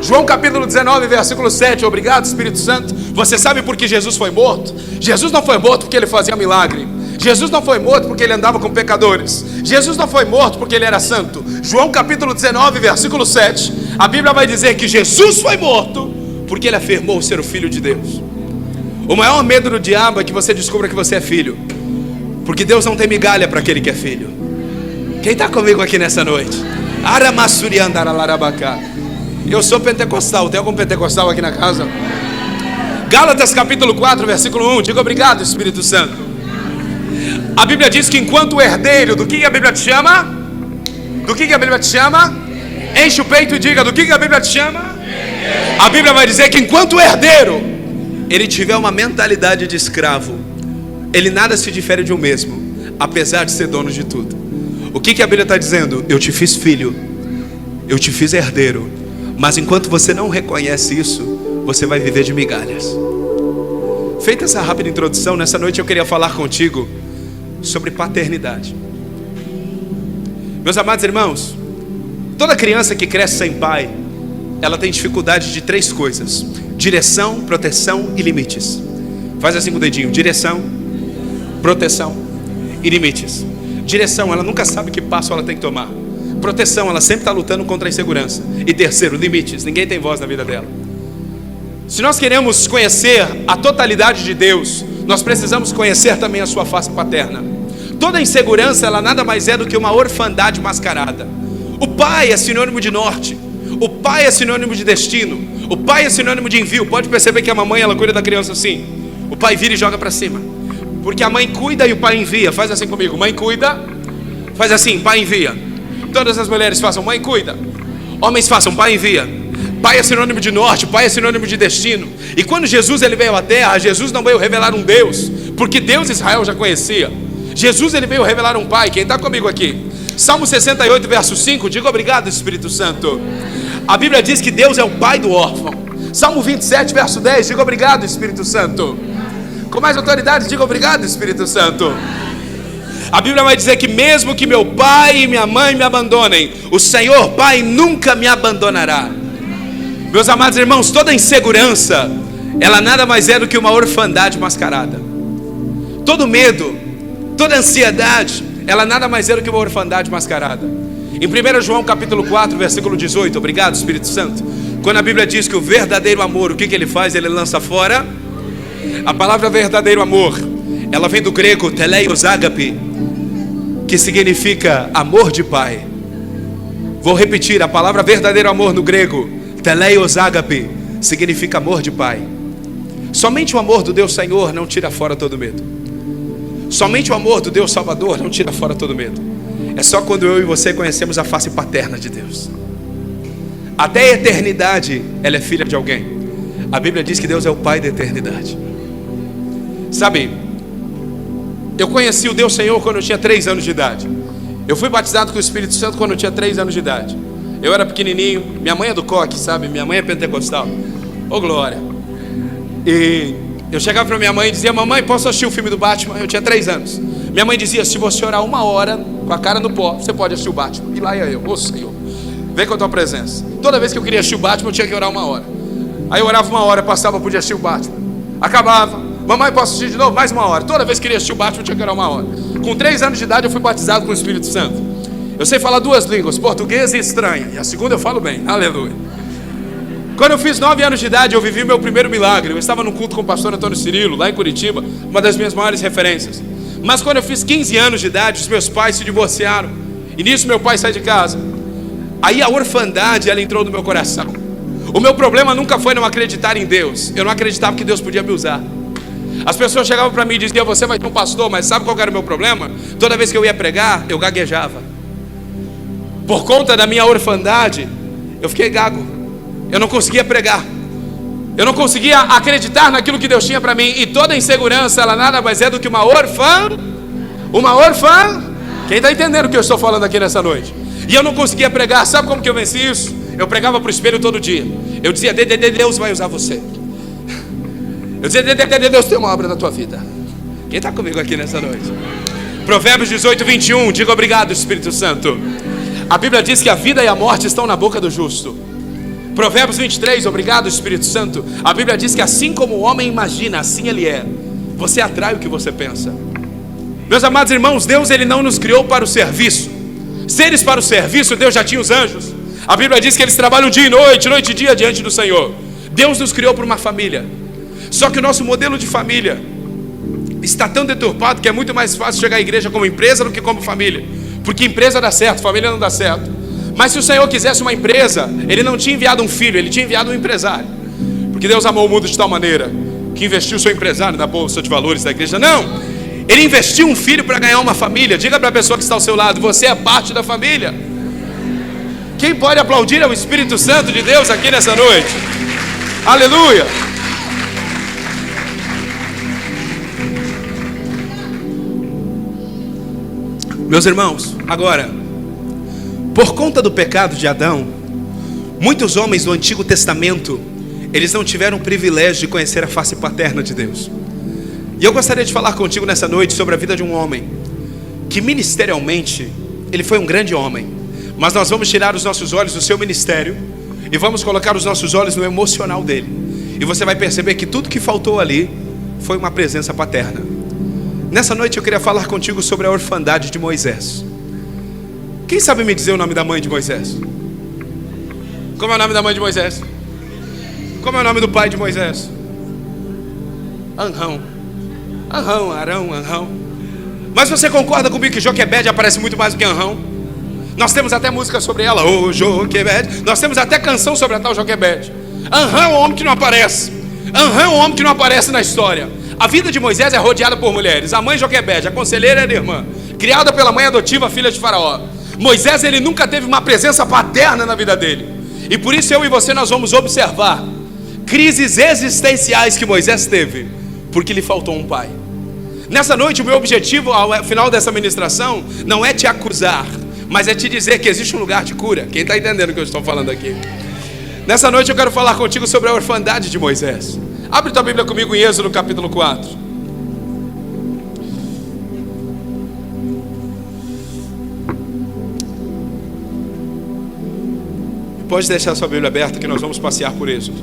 João capítulo 19, versículo 7. Obrigado, Espírito Santo. Você sabe por que Jesus foi morto? Jesus não foi morto porque ele fazia milagre. Jesus não foi morto porque ele andava com pecadores. Jesus não foi morto porque ele era santo. João capítulo 19, versículo 7. A Bíblia vai dizer que Jesus foi morto porque ele afirmou ser o Filho de Deus. O maior medo do diabo é que você descubra que você é filho, porque Deus não tem migalha para aquele que é filho. Quem está comigo aqui nessa noite? Eu sou pentecostal. Tem algum pentecostal aqui na casa? Gálatas capítulo 4, versículo 1. Diga obrigado, Espírito Santo. A Bíblia diz que enquanto herdeiro, do que a Bíblia te chama? Do que a Bíblia te chama? Enche o peito e diga, do que a Bíblia te chama? A Bíblia vai dizer que enquanto herdeiro, ele tiver uma mentalidade de escravo, ele nada se difere de um mesmo, apesar de ser dono de tudo. O que a Bíblia está dizendo? Eu te fiz filho, eu te fiz herdeiro, mas enquanto você não reconhece isso, você vai viver de migalhas. Feita essa rápida introdução, nessa noite eu queria falar contigo sobre paternidade. Meus amados irmãos, toda criança que cresce sem pai, ela tem dificuldade de 3 coisas: direção, proteção e limites. Faz assim com o dedinho: direção, proteção e limites. Direção, ela nunca sabe que passo ela tem que tomar. Proteção, ela sempre está lutando contra a insegurança. E terceiro, limites, ninguém tem voz na vida dela. Se nós queremos conhecer a totalidade de Deus, nós precisamos conhecer também a sua face paterna. Toda insegurança, ela nada mais é do que uma orfandade mascarada. O pai é sinônimo de norte. O pai é sinônimo de destino. O pai é sinônimo de envio. Pode perceber que a mamãe, ela cuida da criança assim. O pai vira e joga para cima. Porque a mãe cuida e o pai envia. Faz assim comigo: mãe cuida. Faz assim: pai envia. Todas as mulheres façam: mãe cuida. Homens façam: pai envia. Pai é sinônimo de norte, pai é sinônimo de destino. E quando Jesus ele veio à terra, Jesus não veio revelar um Deus, porque Deus Israel já conhecia. Jesus ele veio revelar um pai. Quem está comigo aqui? Salmo 68, verso 5. Diga obrigado, Espírito Santo. A Bíblia diz que Deus é o pai do órfão. Salmo 27, verso 10. Diga obrigado, Espírito Santo. Com mais autoridade, diga obrigado, Espírito Santo. A Bíblia vai dizer que mesmo que meu pai e minha mãe me abandonem, o Senhor Pai nunca me abandonará. Meus amados irmãos, toda insegurança, ela nada mais é do que uma orfandade mascarada. Todo medo, toda ansiedade, ela nada mais é do que uma orfandade mascarada. Em 1 João capítulo 4, versículo 18, obrigado, Espírito Santo. Quando a Bíblia diz que o verdadeiro amor, o que ele faz? Ele lança fora. A palavra verdadeiro amor, ela vem do grego teleios ágape, que significa amor de pai. Vou repetir: a palavra verdadeiro amor no grego, teleios ágape, significa amor de pai. Somente o amor do Deus Senhor não tira fora todo medo. Somente o amor do Deus Salvador não tira fora todo medo. É só quando eu e você conhecemos a face paterna de Deus. Até a eternidade ela é filha de alguém. A Bíblia diz que Deus é o pai da eternidade. Sabe, eu conheci o Deus Senhor quando eu tinha 3 anos de idade. Eu fui batizado com o Espírito Santo quando eu tinha 3 anos de idade. Eu era pequenininho, minha mãe é do coque, sabe? Minha mãe é pentecostal. Ô glória. E eu chegava para minha mãe e dizia: mamãe, posso assistir o filme do Batman? Eu tinha 3 anos. Minha mãe dizia: se você orar 1 hora com a cara no pó, você pode assistir o Batman. E lá ia eu: ô Senhor, vem com a tua presença. Toda vez que eu queria assistir o Batman, eu tinha que orar 1 hora. Aí eu orava 1 hora, passava, podia assistir o Batman. Acabava: mamãe, posso assistir de novo? Mais 1 hora. Toda vez que queria assistir o Batman, eu tinha que orar 1 hora. Com 3 anos de idade, eu fui batizado com o Espírito Santo. Eu sei falar 2 línguas, português e estranha. E a segunda eu falo bem, aleluia. Quando eu fiz 9 anos de idade, eu vivi meu primeiro milagre. Eu estava num culto com o pastor Antônio Cirilo, lá em Curitiba, uma das minhas maiores referências. Mas quando eu fiz 15 anos de idade, os meus pais se divorciaram. E nisso meu pai sai de casa. Aí a orfandade, ela entrou no meu coração. O meu problema nunca foi não acreditar em Deus. Eu não acreditava que Deus podia me usar. As pessoas chegavam para mim e diziam: você vai ser um pastor, mas sabe qual era o meu problema? Toda vez que eu ia pregar, eu gaguejava. Por conta da minha orfandade, eu fiquei gago. Eu não conseguia pregar. Eu não conseguia acreditar naquilo que Deus tinha para mim. E toda insegurança, ela nada mais é do que uma órfã. Uma órfã. Quem está entendendo o que eu estou falando aqui nessa noite? E eu não conseguia pregar. Sabe como que eu venci isso? Eu pregava para o espelho todo dia. Eu dizia: Deus vai usar você. Eu dizia: Deus tem uma obra na tua vida. Quem está comigo aqui nessa noite? Provérbios 18, 21. Diga obrigado, Espírito Santo. A Bíblia diz que a vida e a morte estão na boca do justo. Provérbios 23, obrigado Espírito Santo. A Bíblia diz que assim como o homem imagina, assim ele é. Você atrai o que você pensa. Meus amados irmãos, Deus ele não nos criou para o serviço. Seres para o serviço, Deus já tinha os anjos. A Bíblia diz que eles trabalham dia e noite, noite e dia diante do Senhor. Deus nos criou para uma família. Só que o nosso modelo de família está tão deturpado que é muito mais fácil chegar à igreja como empresa do que como família. Porque empresa dá certo, família não dá certo. Mas se o Senhor quisesse uma empresa, Ele não tinha enviado um filho, Ele tinha enviado um empresário. Porque Deus amou o mundo de tal maneira que investiu o seu empresário na bolsa de valores da igreja. Não, Ele investiu um filho para ganhar uma família. Diga para a pessoa que está ao seu lado: você é parte da família. Quem pode aplaudir é o Espírito Santo de Deus aqui nessa noite. Aleluia. Meus irmãos, agora, por conta do pecado de Adão, muitos homens do Antigo Testamento, eles não tiveram o privilégio de conhecer a face paterna de Deus. E eu gostaria de falar contigo nessa noite sobre a vida de um homem que ministerialmente, ele foi um grande homem. Mas nós vamos tirar os nossos olhos do seu ministério e vamos colocar os nossos olhos no emocional dele. E você vai perceber que tudo que faltou ali foi uma presença paterna. Nessa noite eu queria falar contigo sobre a orfandade de Moisés. Quem sabe me dizer o nome da mãe de Moisés? Como é o nome da mãe de Moisés? Como é o nome do pai de Moisés? Arão. Mas você concorda comigo que Joquebede aparece muito mais do que Arão? Nós temos até música sobre ela, Joquebede. Nós temos até canção sobre a tal Joquebede. Arão é um homem que não aparece. Arão é um homem que não aparece na história. A vida de Moisés é rodeada por mulheres. A mãe Joquebede, a conselheira era irmã, criada pela mãe adotiva, filha de Faraó. Moisés, ele nunca teve uma presença paterna na vida dele. E por isso eu e você nós vamos observar crises existenciais que Moisés teve, porque lhe faltou um pai. Nessa noite o meu objetivo ao final dessa ministração não é te acusar, mas é te dizer que existe um lugar de cura. Quem está entendendo o que eu estou falando aqui? Nessa noite eu quero falar contigo sobre a orfandade de Moisés. Abre tua Bíblia comigo em Êxodo capítulo 4. Pode deixar sua Bíblia aberta que nós vamos passear por Êxodo.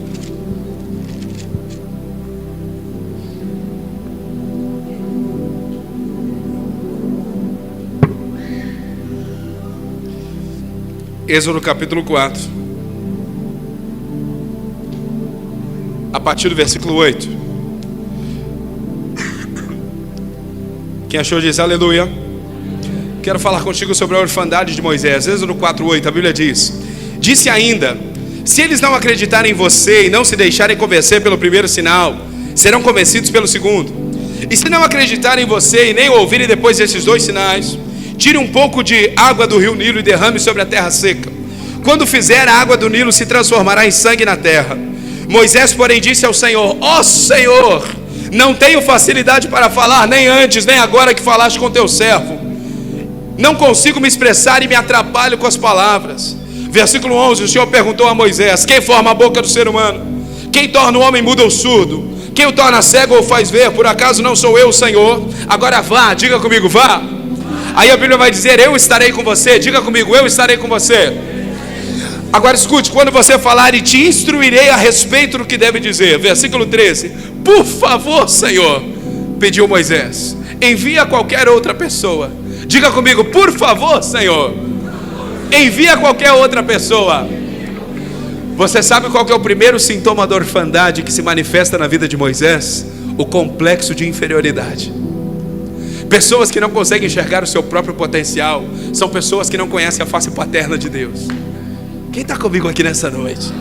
Êxodo capítulo 4. A partir do versículo 8. Quem achou diz aleluia. Quero falar contigo sobre a orfandade de Moisés. Êxodo 4:8, a Bíblia diz: disse ainda: se eles não acreditarem em você e não se deixarem convencer pelo primeiro sinal, serão convencidos pelo segundo. E se não acreditarem em você e nem ouvirem depois desses dois sinais, tire um pouco de água do rio Nilo e derrame sobre a terra seca. Quando fizer, a água do Nilo se transformará em sangue na terra. Moisés, porém, disse ao Senhor: ó Senhor, não tenho facilidade para falar, nem antes, nem agora que falaste com teu servo. Não consigo me expressar e me atrapalho com as palavras. Versículo 11, o Senhor perguntou a Moisés: quem forma a boca do ser humano? Quem torna o homem mudo ou surdo? Quem o torna cego ou faz ver? Por acaso não sou eu o Senhor? Agora vá, diga comigo, vá. Aí a Bíblia vai dizer: eu estarei com você. Diga comigo, eu estarei com você. Agora escute, quando você falar, e te instruirei a respeito do que deve dizer. Versículo 13, por favor, Senhor, pediu Moisés, envia qualquer outra pessoa. Diga comigo, por favor, Senhor, envia qualquer outra pessoa. Você sabe qual que é o primeiro sintoma da orfandade que se manifesta na vida de Moisés? O complexo de inferioridade. Pessoas que não conseguem enxergar o seu próprio potencial são pessoas que não conhecem a face paterna de Deus. Quem está comigo aqui nessa noite?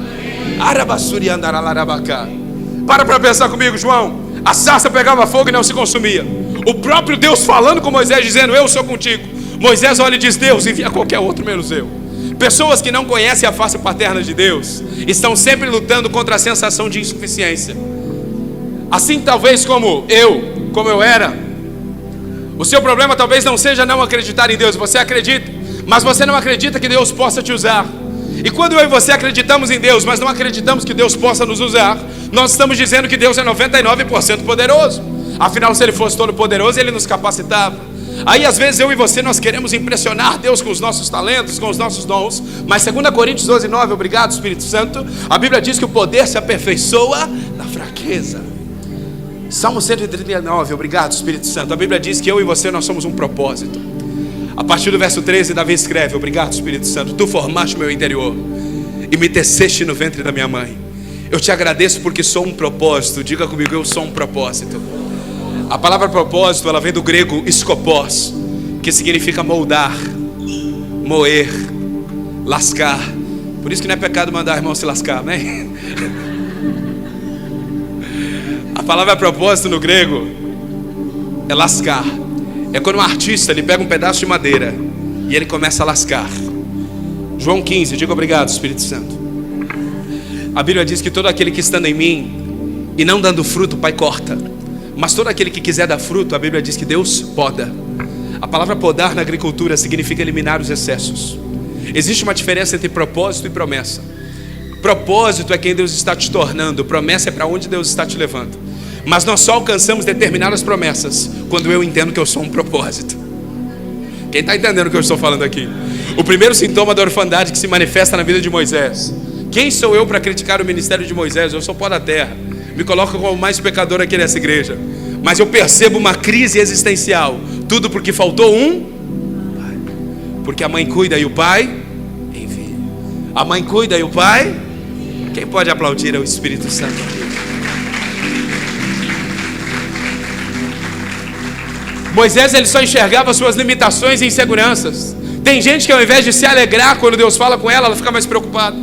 Para pensar comigo, João. A sarça pegava fogo e não se consumia. O próprio Deus falando com Moisés, dizendo: eu sou contigo. Moisés olha e diz: Deus, envia qualquer outro menos eu. Pessoas que não conhecem a face paterna de Deus estão sempre lutando contra a sensação de insuficiência. Assim talvez como eu era. O seu problema talvez não seja não acreditar em Deus. Você acredita, mas você não acredita que Deus possa te usar. E quando eu e você acreditamos em Deus, mas não acreditamos que Deus possa nos usar, nós estamos dizendo que Deus é 99% poderoso. Afinal, se Ele fosse todo poderoso, Ele nos capacitava. Aí às vezes eu e você nós queremos impressionar Deus com os nossos talentos, com os nossos dons. Mas 2 Coríntios 12:9, obrigado Espírito Santo, a Bíblia diz que o poder se aperfeiçoa na fraqueza. Salmo 139, obrigado Espírito Santo, a Bíblia diz que eu e você nós somos um propósito. A partir do verso 13, Davi escreve, obrigado Espírito Santo, tu formaste o meu interior e me teceste no ventre da minha mãe. Eu te agradeço porque sou um propósito. Diga comigo, eu sou um propósito. A palavra propósito, ela vem do grego skopos, que significa moldar, moer, lascar. Por isso que não é pecado mandar irmão se lascar, né? A palavra propósito no grego é lascar. É quando um artista ele pega um pedaço de madeira e ele começa a lascar. João 15, diga obrigado Espírito Santo. A Bíblia diz que todo aquele que estando em mim e não dando fruto, o Pai corta. Mas todo aquele que quiser dar fruto, a Bíblia diz que Deus poda. A palavra podar na agricultura significa eliminar os excessos. Existe uma diferença entre propósito e promessa. Propósito é quem Deus está te tornando, promessa é para onde Deus está te levando. Mas nós só alcançamos determinadas promessas quando eu entendo que eu sou um propósito. Quem está entendendo o que eu estou falando aqui? O primeiro sintoma da orfandade que se manifesta na vida de Moisés. Quem sou eu para criticar o ministério de Moisés? Eu sou pó da terra. Me coloco como o mais pecador aqui nessa igreja. Mas eu percebo uma crise existencial. Tudo porque faltou um pai. Porque a mãe cuida e o pai envia. A mãe cuida e o pai. Quem pode aplaudir é o Espírito Santo aqui. Moisés ele só enxergava suas limitações e inseguranças. Tem gente que ao invés de se alegrar quando Deus fala com ela fica mais preocupada.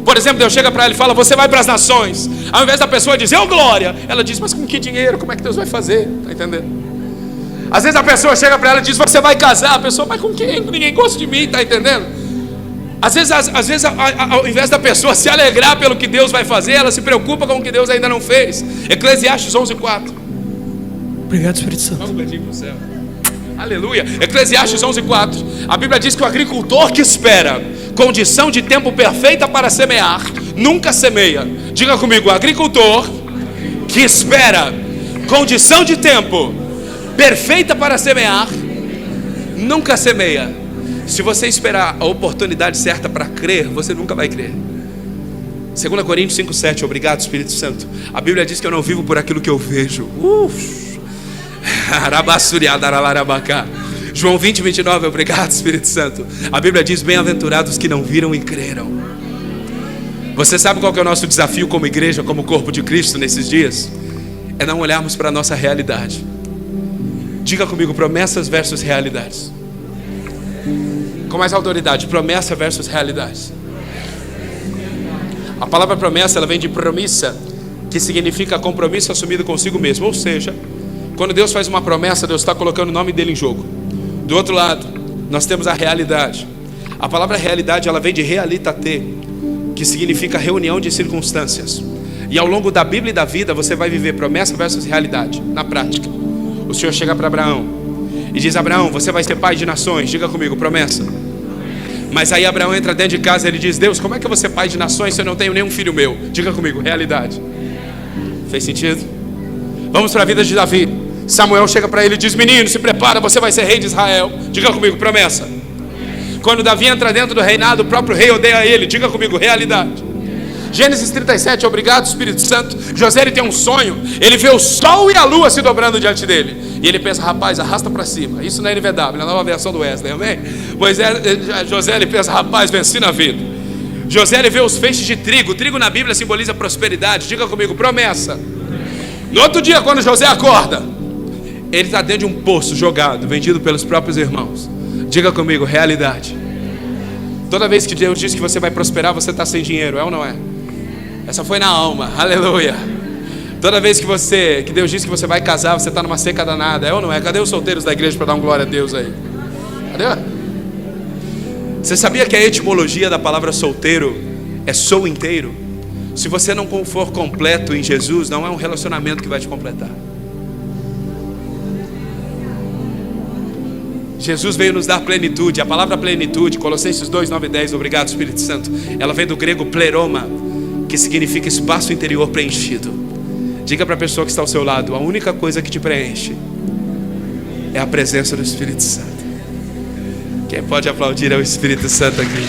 Por exemplo, Deus chega para ela e fala, você vai para as nações. Ao invés da pessoa dizer, oh glória, ela diz, mas com que dinheiro? Como é que Deus vai fazer? Está entendendo? Às vezes a pessoa chega para ela e diz, você vai casar. A pessoa, mas com quem? Ninguém gosta de mim, está entendendo? Às vezes ao invés da pessoa se alegrar pelo que Deus vai fazer, ela se preocupa com o que Deus ainda não fez. Eclesiastes 11:4. Obrigado, Espírito Santo. Vamos pedir para o céu. Aleluia. Eclesiastes 11:4. A Bíblia diz que o agricultor que espera condição de tempo perfeita para semear nunca semeia. Diga comigo, agricultor que espera condição de tempo perfeita para semear nunca semeia. Se você esperar a oportunidade certa para crer, você nunca vai crer. 2 Coríntios 5:7. Obrigado Espírito Santo. A Bíblia diz que eu não vivo por aquilo que eu vejo. João 20:29, obrigado Espírito Santo. A Bíblia diz, bem-aventurados que não viram e creram. Você sabe qual que é o nosso desafio como igreja, como corpo de Cristo nesses dias? É não olharmos para a nossa realidade. Diga comigo, promessas versus realidades. Com mais autoridade, promessa versus realidade. A palavra promessa, ela vem de promissa, que significa compromisso assumido consigo mesmo. Ou seja, quando Deus faz uma promessa, Deus está colocando o nome dele em jogo. Do outro lado, nós temos a realidade. A palavra realidade, ela vem de realitate, que significa reunião de circunstâncias. E ao longo da Bíblia e da vida, você vai viver promessa versus realidade, na prática. O Senhor chega para Abraão e diz, Abraão, você vai ser pai de nações. Diga comigo, promessa. Mas aí Abraão entra dentro de casa e ele diz, Deus, como é que eu vou ser pai de nações se eu não tenho nenhum filho meu? Diga comigo, realidade. Fez sentido? Vamos para a vida de Davi. Samuel chega para ele e diz, menino, se prepara, você vai ser rei de Israel. Diga comigo, promessa. Quando Davi entra dentro do reinado, o próprio rei odeia ele. Diga comigo, realidade. Gênesis 37, obrigado Espírito Santo. José ele tem um sonho, ele vê o sol e a lua se dobrando diante dele. E ele pensa, rapaz, arrasta para cima. Isso na NVW, na nova versão do Wesley, amém? José ele pensa, rapaz, venci na vida. José ele vê os feixes de trigo. O trigo na Bíblia simboliza prosperidade. Diga comigo, promessa. No outro dia, quando José acorda, ele está dentro de um poço jogado, vendido pelos próprios irmãos. Diga comigo, realidade. Toda vez que Deus diz que você vai prosperar, você está sem dinheiro, é ou não é? Essa foi na alma, aleluia. Toda vez que Deus diz que você vai casar, você está numa seca danada, é ou não é? Cadê os solteiros da igreja para dar um glória a Deus aí? Cadê? Você sabia que a etimologia da palavra solteiro é sou inteiro? Se você não for completo em Jesus, não é um relacionamento que vai te completar. Jesus veio nos dar plenitude. A palavra plenitude, Colossenses 2, 9 e 10, obrigado Espírito Santo, ela vem do grego pleroma, que significa espaço interior preenchido. Diga para a pessoa que está ao seu lado, a única coisa que te preenche é a presença do Espírito Santo. Quem pode aplaudir é o Espírito Santo aqui.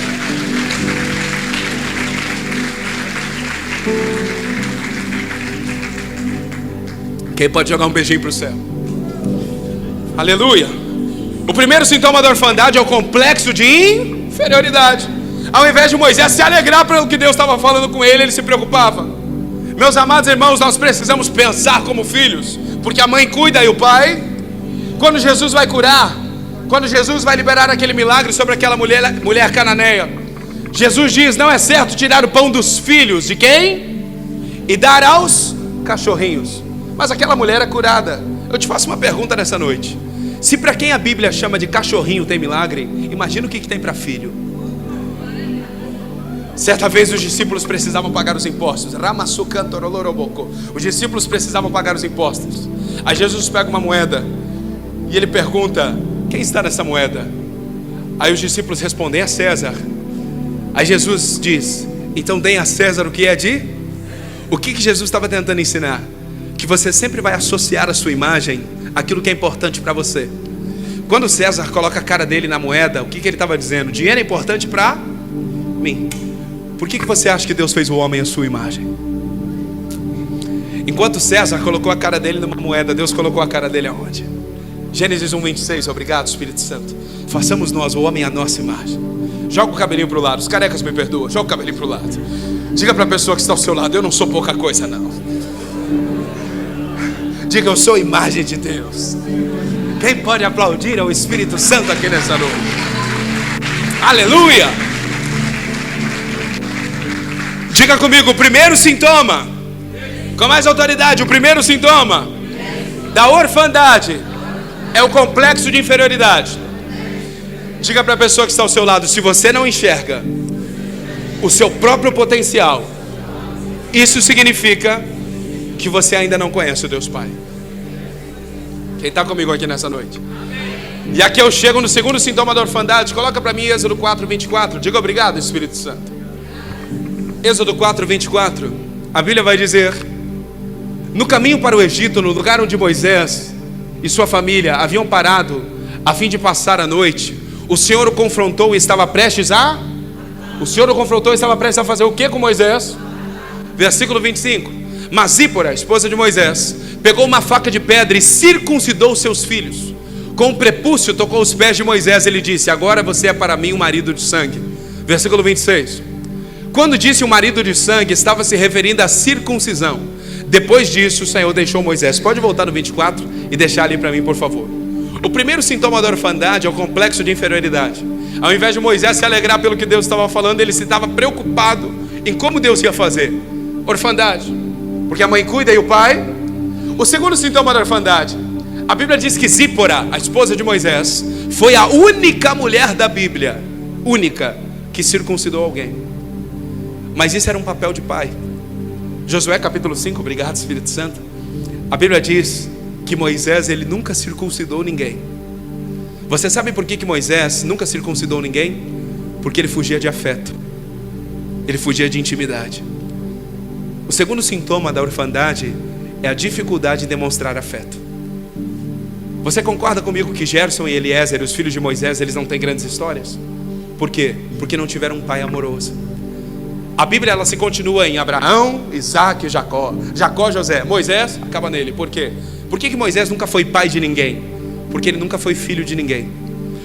Quem pode jogar um beijinho para o céu? Aleluia. O primeiro sintoma da orfandade é o complexo de inferioridade. Ao invés de Moisés se alegrar pelo que Deus estava falando com ele, ele se preocupava. Meus amados irmãos, nós precisamos pensar como filhos, porque a mãe cuida e o pai. Quando Jesus vai curar, quando Jesus vai liberar aquele milagre sobre aquela mulher cananeia, Jesus diz: não é certo tirar o pão dos filhos de quem? E dar aos cachorrinhos. Mas aquela mulher é curada. Eu te faço uma pergunta nessa noite. Se para quem a Bíblia chama de cachorrinho tem milagre, imagina o que tem para filho. Certa vez os discípulos precisavam pagar os impostos. Os discípulos precisavam pagar os impostos. Aí Jesus pega uma moeda e ele pergunta: quem está nessa moeda? Aí os discípulos respondem: é César. Aí Jesus diz: então deem a César o que é de... O que Jesus estava tentando ensinar? Que você sempre vai associar a sua imagem àquilo que é importante para você. Quando César coloca a cara dele na moeda, o que ele estava dizendo? Dinheiro é importante para mim. Por que você acha que Deus fez o homem à sua imagem? Enquanto César colocou a cara dele numa moeda, Deus colocou a cara dele aonde? Gênesis 1:26, obrigado Espírito Santo. Façamos nós o homem à nossa imagem. Joga o cabelinho para o lado, os carecas me perdoam. Joga o cabelinho para o lado. Diga para a pessoa que está ao seu lado: eu não sou pouca coisa não. Diga: eu sou a imagem de Deus. Quem pode aplaudir ao Espírito Santo aqui nessa noite? Aleluia! Diga comigo: o primeiro sintoma, com mais autoridade, o primeiro sintoma da orfandade é o complexo de inferioridade. Diga para a pessoa que está ao seu lado: se você não enxerga o seu próprio potencial, isso significa que você ainda não conhece o Deus Pai. Quem está comigo aqui nessa noite? E aqui eu chego no segundo sintoma da orfandade. Coloca para mim Êxodo 4:24. Diga obrigado, Espírito Santo. Êxodo 4:24. A Bíblia vai dizer: no caminho para o Egito, no lugar onde Moisés e sua família haviam parado a fim de passar a noite, o Senhor o confrontou e estava prestes a... O Senhor o confrontou e estava prestes a fazer o que com Moisés? Versículo 25. Mas Zípora, esposa de Moisés, pegou uma faca de pedra e circuncidou seus filhos. Com o prepúcio tocou os pés de Moisés e lhe disse: agora você é para mim um marido de sangue. Versículo 26. Quando disse o marido de sangue, estava se referindo à circuncisão. Depois disso o Senhor deixou Moisés. Pode voltar no 24 e deixar ali para mim, por favor. O primeiro sintoma da orfandade é o complexo de inferioridade. Ao invés de Moisés se alegrar pelo que Deus estava falando, ele se estava preocupado em como Deus ia fazer. Orfandade, porque a mãe cuida e o pai. O segundo sintoma da orfandade, a Bíblia diz que Zípora, a esposa de Moisés, foi a única mulher da Bíblia, única, que circuncidou alguém. Mas isso era um papel de pai. Josué capítulo 5, obrigado Espírito Santo. A Bíblia diz que Moisés, ele nunca circuncidou ninguém. Você sabe por que Moisés nunca circuncidou ninguém? Porque ele fugia de afeto. Ele fugia de intimidade. O segundo sintoma da orfandade é a dificuldade de demonstrar afeto. Você concorda comigo que Gerson e Eliezer, os filhos de Moisés, eles não têm grandes histórias? Por quê? Porque não tiveram um pai amoroso. A Bíblia, ela se continua em Abraão, Isaac e Jacó. Jacó, José, Moisés, acaba nele. Por quê? Por que Moisés nunca foi pai de ninguém? Porque ele nunca foi filho de ninguém.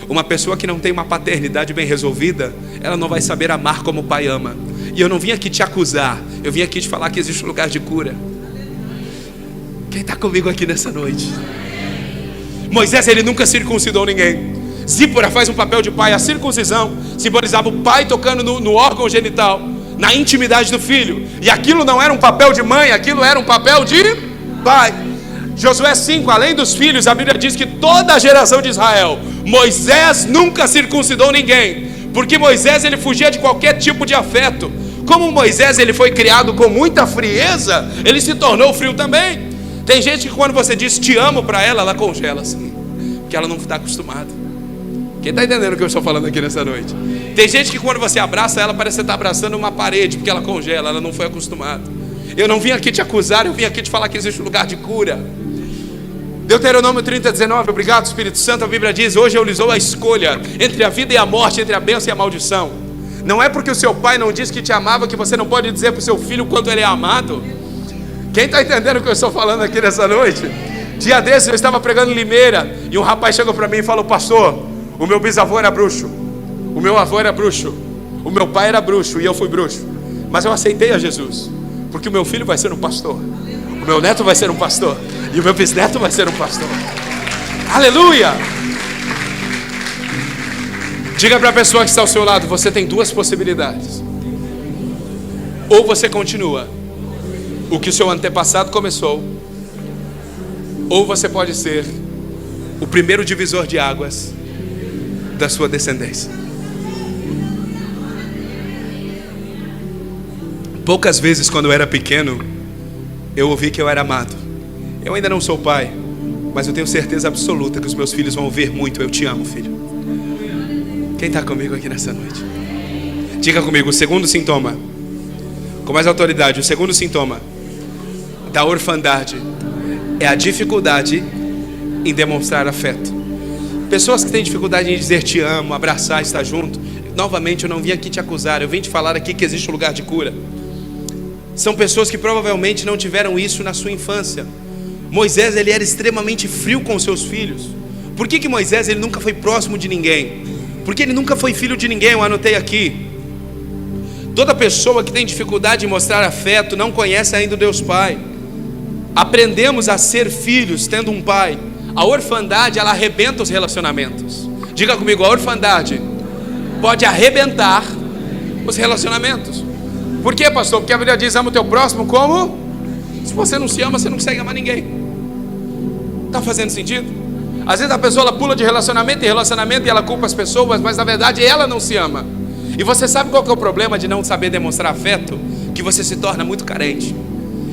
Uma pessoa que não tem uma paternidade bem resolvida, ela não vai saber amar como o pai ama. E eu não vim aqui te acusar, eu vim aqui te falar que existe um lugar de cura. Quem está comigo aqui nessa noite? Moisés, ele nunca circuncidou ninguém. Zípora faz um papel de pai. A circuncisão simbolizava o pai tocando no órgão genital, na intimidade do filho. E aquilo não era um papel de mãe, aquilo era um papel de pai. Josué 5, além dos filhos, a Bíblia diz que toda a geração de Israel, Moisés nunca circuncidou ninguém, porque Moisés, ele fugia de qualquer tipo de afeto. Como Moisés, ele foi criado com muita frieza, ele se tornou frio também. Tem gente que quando você diz te amo para ela congela assim, porque ela não está acostumada. Quem está entendendo o que eu estou falando aqui nessa noite? Tem gente que quando você abraça ela, parece que você está abraçando uma parede, porque ela congela, ela não foi acostumada. Eu não vim aqui te acusar, eu vim aqui te falar que existe um lugar de cura. Deuteronômio 30:19, obrigado Espírito Santo, a Bíblia diz: hoje eu lhes dou a escolha entre a vida e a morte, entre a bênção e a maldição. Não é porque o seu pai não disse que te amava que você não pode dizer para o seu filho quanto ele é amado. Quem está entendendo o que eu estou falando aqui nessa noite? Dia desses eu estava pregando em Limeira e um rapaz chegou para mim e falou: pastor, o meu bisavô era bruxo, o meu avô era bruxo, o meu pai era bruxo e eu fui bruxo, mas eu aceitei a Jesus, porque o meu filho vai ser um pastor, o meu neto vai ser um pastor e o meu bisneto vai ser um pastor. Aleluia! Diga para a pessoa que está ao seu lado: você tem duas possibilidades. Ou você continua o que o seu antepassado começou, ou você pode ser o primeiro divisor de águas da sua descendência. Poucas vezes quando eu era pequeno eu ouvi que eu era amado. Eu ainda não sou pai, mas eu tenho certeza absoluta que os meus filhos vão ouvir muito: eu te amo, filho. Quem está comigo aqui nessa noite? Diga comigo: o segundo sintoma, com mais autoridade, o segundo sintoma da orfandade é a dificuldade em demonstrar afeto. Pessoas que têm dificuldade em dizer te amo, abraçar, estar junto. Novamente, eu não vim aqui te acusar, eu vim te falar aqui que existe um lugar de cura. São pessoas que provavelmente não tiveram isso na sua infância. Moisés, ele era extremamente frio com seus filhos. Por que Moisés, ele nunca foi próximo de ninguém? Porque ele nunca foi filho de ninguém. Eu anotei aqui: toda pessoa que tem dificuldade em mostrar afeto não conhece ainda o Deus Pai. Aprendemos a ser filhos tendo um pai. A orfandade, ela arrebenta os relacionamentos. Diga comigo: a orfandade pode arrebentar os relacionamentos. Por quê, pastor? Porque a Bíblia diz: ama o teu próximo como? Se você não se ama, você não consegue amar ninguém. Está fazendo sentido? Às vezes a pessoa ela pula de relacionamento em relacionamento e ela culpa as pessoas, mas na verdade ela não se ama. E você sabe qual que é o problema de não saber demonstrar afeto? Que você se torna muito carente.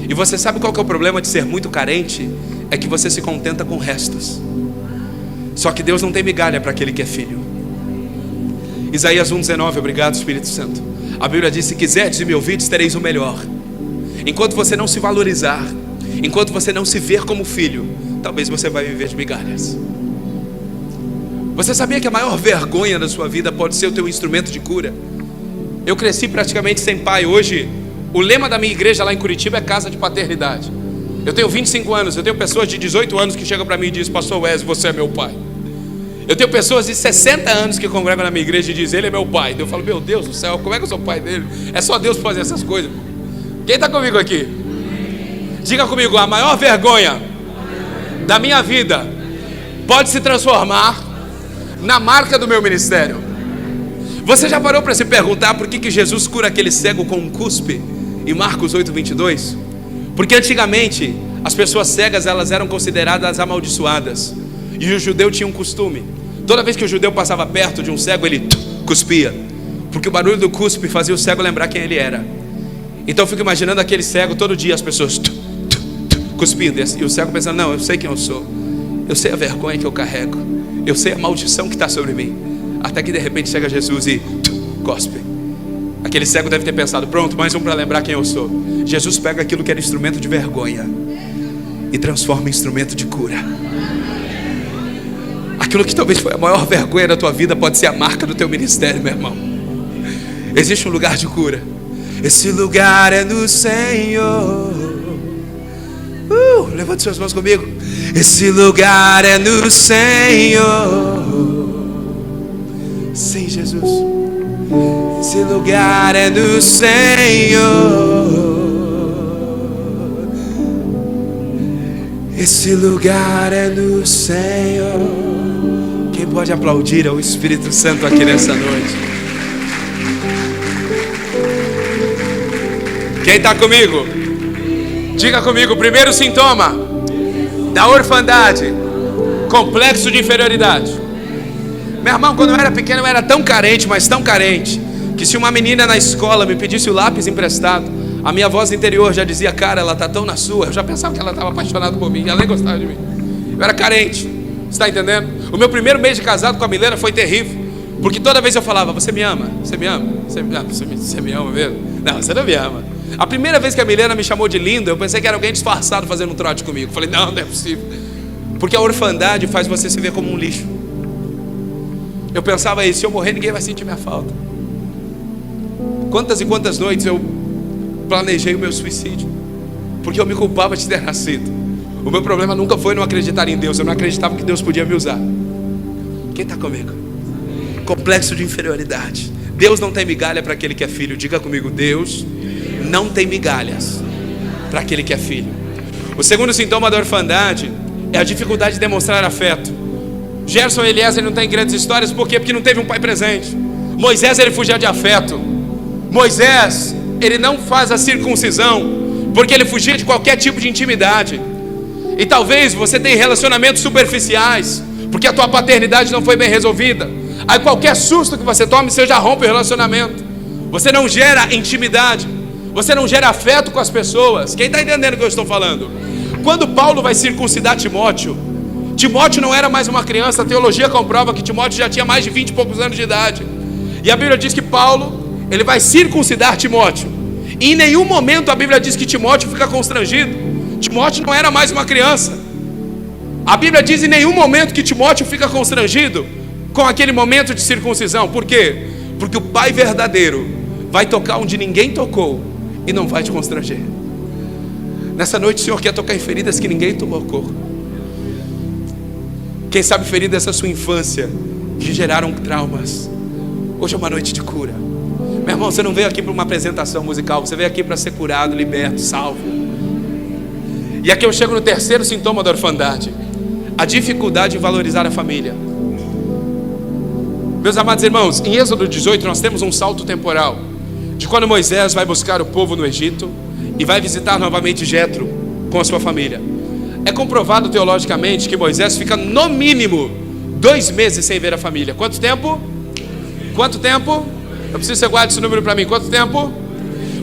E você sabe qual que é o problema de ser muito carente? É que você se contenta com restos. Só que Deus não tem migalha para aquele que é filho. Isaías 1:19, obrigado Espírito Santo. A Bíblia diz: se quiserdes e me ouvides, tereis o melhor. Enquanto você não se valorizar, enquanto você não se ver como filho, talvez você vai viver de migalhas. Você sabia que a maior vergonha da sua vida pode ser o teu instrumento de cura? Eu cresci praticamente sem pai. Hoje, o lema da minha igreja lá em Curitiba é casa de paternidade. Eu tenho 25 anos, eu tenho pessoas de 18 anos que chegam para mim e dizem: pastor Wes, você é meu pai. Eu tenho pessoas de 60 anos que congregam na minha igreja e dizem: ele é meu pai. Eu falo: meu Deus do céu, como é que eu sou pai dele? É só Deus fazer essas coisas. Quem está comigo aqui? Diga comigo: a maior vergonha da minha vida pode se transformar na marca do meu ministério. Você já parou para se perguntar por que Jesus cura aquele cego com um cuspe em Marcos 8:22? Porque antigamente as pessoas cegas, elas eram consideradas amaldiçoadas. E o judeu tinha um costume: toda vez que o judeu passava perto de um cego, ele cuspia, porque o barulho do cuspe fazia o cego lembrar quem ele era. Então eu fico imaginando aquele cego, todo dia as pessoas cuspindo, e o cego pensando: não, eu sei quem eu sou, eu sei a vergonha que eu carrego, eu sei a maldição que está sobre mim. Até que de repente chega Jesus e cospe. Aquele cego deve ter pensado: pronto, mais um para lembrar quem eu sou. Jesus pega aquilo que era instrumento de vergonha e transforma em instrumento de cura. Aquilo que talvez foi a maior vergonha da tua vida pode ser a marca do teu ministério, meu irmão. Existe um lugar de cura. Esse lugar é no Senhor. Levante suas mãos comigo. Esse lugar é no Senhor. Sim, Jesus. Esse lugar é no Senhor. Esse lugar é no Senhor. Quem pode aplaudir ao Espírito Santo aqui nessa noite? Quem está comigo? Diga comigo: primeiro sintoma da orfandade: complexo de inferioridade. Meu irmão, quando eu era pequeno eu era tão carente, mas tão carente, que se uma menina na escola me pedisse o lápis emprestado, a minha voz interior já dizia: cara, ela está tão na sua. Eu já pensava que ela estava apaixonada por mim, ela nem gostava de mim. Eu era carente, você está entendendo? O meu primeiro mês de casado com a Milena foi terrível, porque toda vez eu falava: você me ama? Você me ama? Você me ama mesmo? Não, você não me ama. A primeira vez que a Milena me chamou de lindo, eu pensei que era alguém disfarçado fazendo um trote comigo. Falei: não é possível. Porque a orfandade faz você se ver como um lixo. Eu pensava isso, se eu morrer ninguém vai sentir minha falta. Quantas e quantas noites eu planejei o meu suicídio, porque eu me culpava de ter nascido. O meu problema nunca foi não acreditar em Deus, eu não acreditava que Deus podia me usar. Quem está comigo? Complexo de inferioridade. Deus não tem migalha para aquele que é filho. Diga comigo, Deus não tem migalhas para aquele que é filho. O segundo sintoma da orfandade é a dificuldade de demonstrar afeto. Gerson e Eliezer não tem grandes histórias, por quê? Porque não teve um pai presente. Moisés, ele fugia de afeto. Moisés, ele não faz a circuncisão, porque ele fugia de qualquer tipo de intimidade. E talvez você tenha relacionamentos superficiais, porque a tua paternidade não foi bem resolvida. Aí qualquer susto que você tome, você já rompe o relacionamento. Você não gera intimidade, você não gera afeto com as pessoas. Quem está entendendo o que eu estou falando? Quando Paulo vai circuncidar Timóteo, Timóteo não era mais uma criança. A teologia comprova que Timóteo já tinha mais de 20 e poucos anos de idade. E a Bíblia diz que Paulo, ele vai circuncidar Timóteo. E em nenhum momento a Bíblia diz que Timóteo fica constrangido. Timóteo não era mais uma criança. A Bíblia diz em nenhum momento que Timóteo fica constrangido com aquele momento de circuncisão. Por quê? Porque o pai verdadeiro vai tocar onde ninguém tocou e não vai te constranger. Nessa noite o Senhor quer tocar em feridas que ninguém tocou. Quem sabe feridas dessa sua infância que geraram traumas. Hoje é uma noite de cura. Meu irmão, você não veio aqui para uma apresentação musical, você veio aqui para ser curado, liberto, salvo. E aqui eu chego no terceiro sintoma da orfandade: a dificuldade em valorizar a família. Meus amados irmãos, em Êxodo 18 nós temos um salto temporal de quando Moisés vai buscar o povo no Egito e vai visitar novamente Jetro com a sua família. É comprovado teologicamente que Moisés fica no mínimo 2 meses sem ver a família. Quanto tempo? Quanto tempo? Eu preciso que você guarde esse número para mim. Quanto tempo?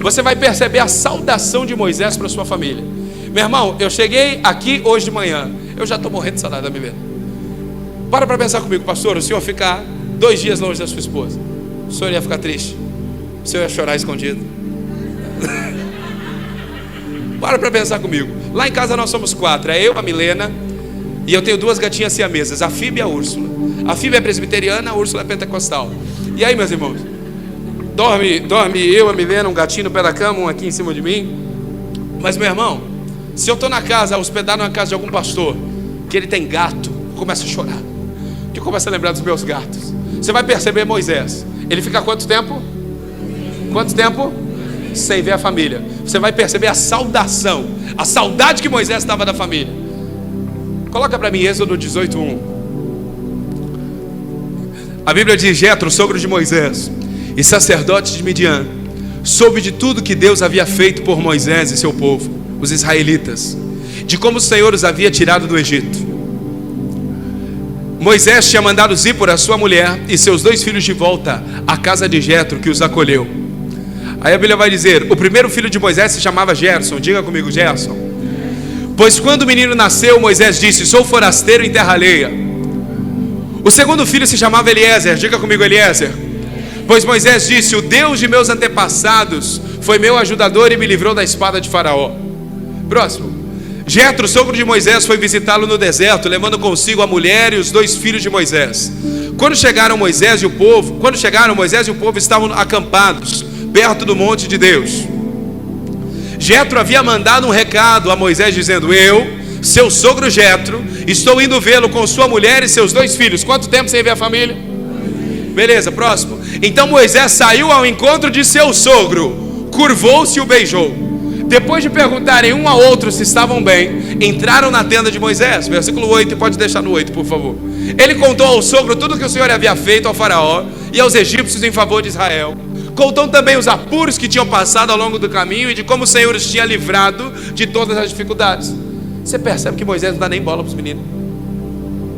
Você vai perceber a saudação de Moisés para sua família. Meu irmão, eu cheguei aqui hoje de manhã, eu já estou morrendo de saudade da minha vida. Para pensar comigo, pastor. O senhor ficar 2 dias longe da sua esposa, o senhor ia ficar triste? O senhor ia chorar escondido? Para pensar comigo. Lá em casa nós somos 4, é eu, a Milena, e eu tenho 2 gatinhas siamesas, a Phoebe e a Úrsula. A Phoebe é presbiteriana, a Úrsula é pentecostal. E aí, meus irmãos, dorme eu, a Milena, um gatinho no pé da cama, um aqui em cima de mim. Mas, meu irmão, se eu estou na casa, hospedado na casa de algum pastor, que ele tem gato, eu começo a chorar, que eu começo a lembrar dos meus gatos. Você vai perceber Moisés, ele fica quanto tempo? Quanto tempo? Sem ver a família. Você vai perceber a saudação, a saudade que Moisés estava da família. Coloca para mim Êxodo 18:1. A Bíblia diz: Jetro, sogro de Moisés e sacerdote de Midian, soube de tudo que Deus havia feito por Moisés e seu povo, os israelitas, de como o Senhor os havia tirado do Egito. Moisés tinha mandado Zípora, sua mulher, e seus 2 filhos de volta à casa de Jetro, que os acolheu. Aí a Bíblia vai dizer: o primeiro filho de Moisés se chamava Gerson. Diga comigo, Gerson. Pois quando o menino nasceu, Moisés disse: sou forasteiro em terra alheia. O segundo filho se chamava Eliezer. Diga comigo, Eliezer. Pois Moisés disse: o Deus de meus antepassados foi meu ajudador e me livrou da espada de Faraó. Próximo. Jetro, sogro de Moisés, foi visitá-lo no deserto, levando consigo a mulher e os 2 filhos de Moisés. Quando chegaram, Moisés e o povo estavam acampados perto do monte de Deus. Jetro havia mandado um recado a Moisés dizendo: eu, seu sogro Jetro, estou indo vê-lo com sua mulher e seus 2 filhos. Quanto tempo sem ver a família? Beleza, próximo. Então Moisés saiu ao encontro de seu sogro, curvou-se e o beijou. Depois de perguntarem um ao outro se estavam bem, entraram na tenda de Moisés. Versículo 8, pode deixar no 8, por favor. Ele contou ao sogro tudo que o Senhor havia feito ao faraó e aos egípcios em favor de Israel. Contou também os apuros que tinham passado ao longo do caminho e de como o Senhor os tinha livrado de todas as dificuldades. Você percebe que Moisés não dá nem bola para os meninos?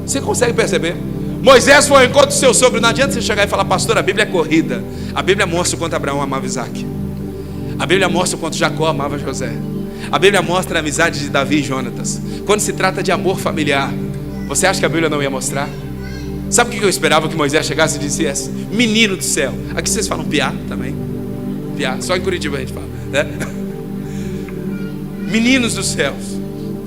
Você consegue perceber? Moisés foi ao encontro do seu sogro. Não adianta você chegar e falar: pastor, a Bíblia é corrida. A Bíblia mostra o quanto Abraão amava Isaac. A Bíblia mostra o quanto Jacó amava José. A Bíblia mostra a amizade de Davi e Jonatas. Quando se trata de amor familiar, você acha que a Bíblia não ia mostrar? Sabe o que eu esperava? Que Moisés chegasse e dissesse: menino do céu. Aqui vocês falam piá também. Piá, só em Curitiba a gente fala, né? Meninos dos céus,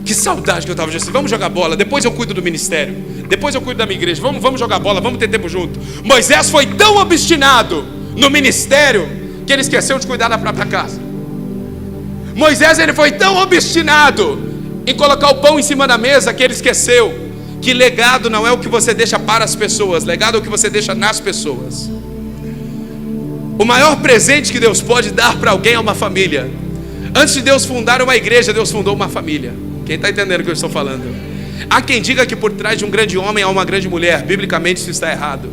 Que saudade que eu estava de assim, vamos jogar bola, depois eu cuido do ministério, depois eu cuido da minha igreja, vamos jogar bola, vamos ter tempo junto. Moisés foi tão obstinado no ministério que ele esqueceu de cuidar da própria casa. Moisés, ele foi tão obstinado em colocar o pão em cima da mesa que ele esqueceu que legado não é o que você deixa para as pessoas, legado é o que você deixa nas pessoas. O maior presente que Deus pode dar para alguém é uma família. Antes de Deus fundar uma igreja, Deus fundou uma família. Quem está entendendo o que eu estou falando? Há quem diga que por trás de um grande homem há uma grande mulher. Biblicamente isso está errado.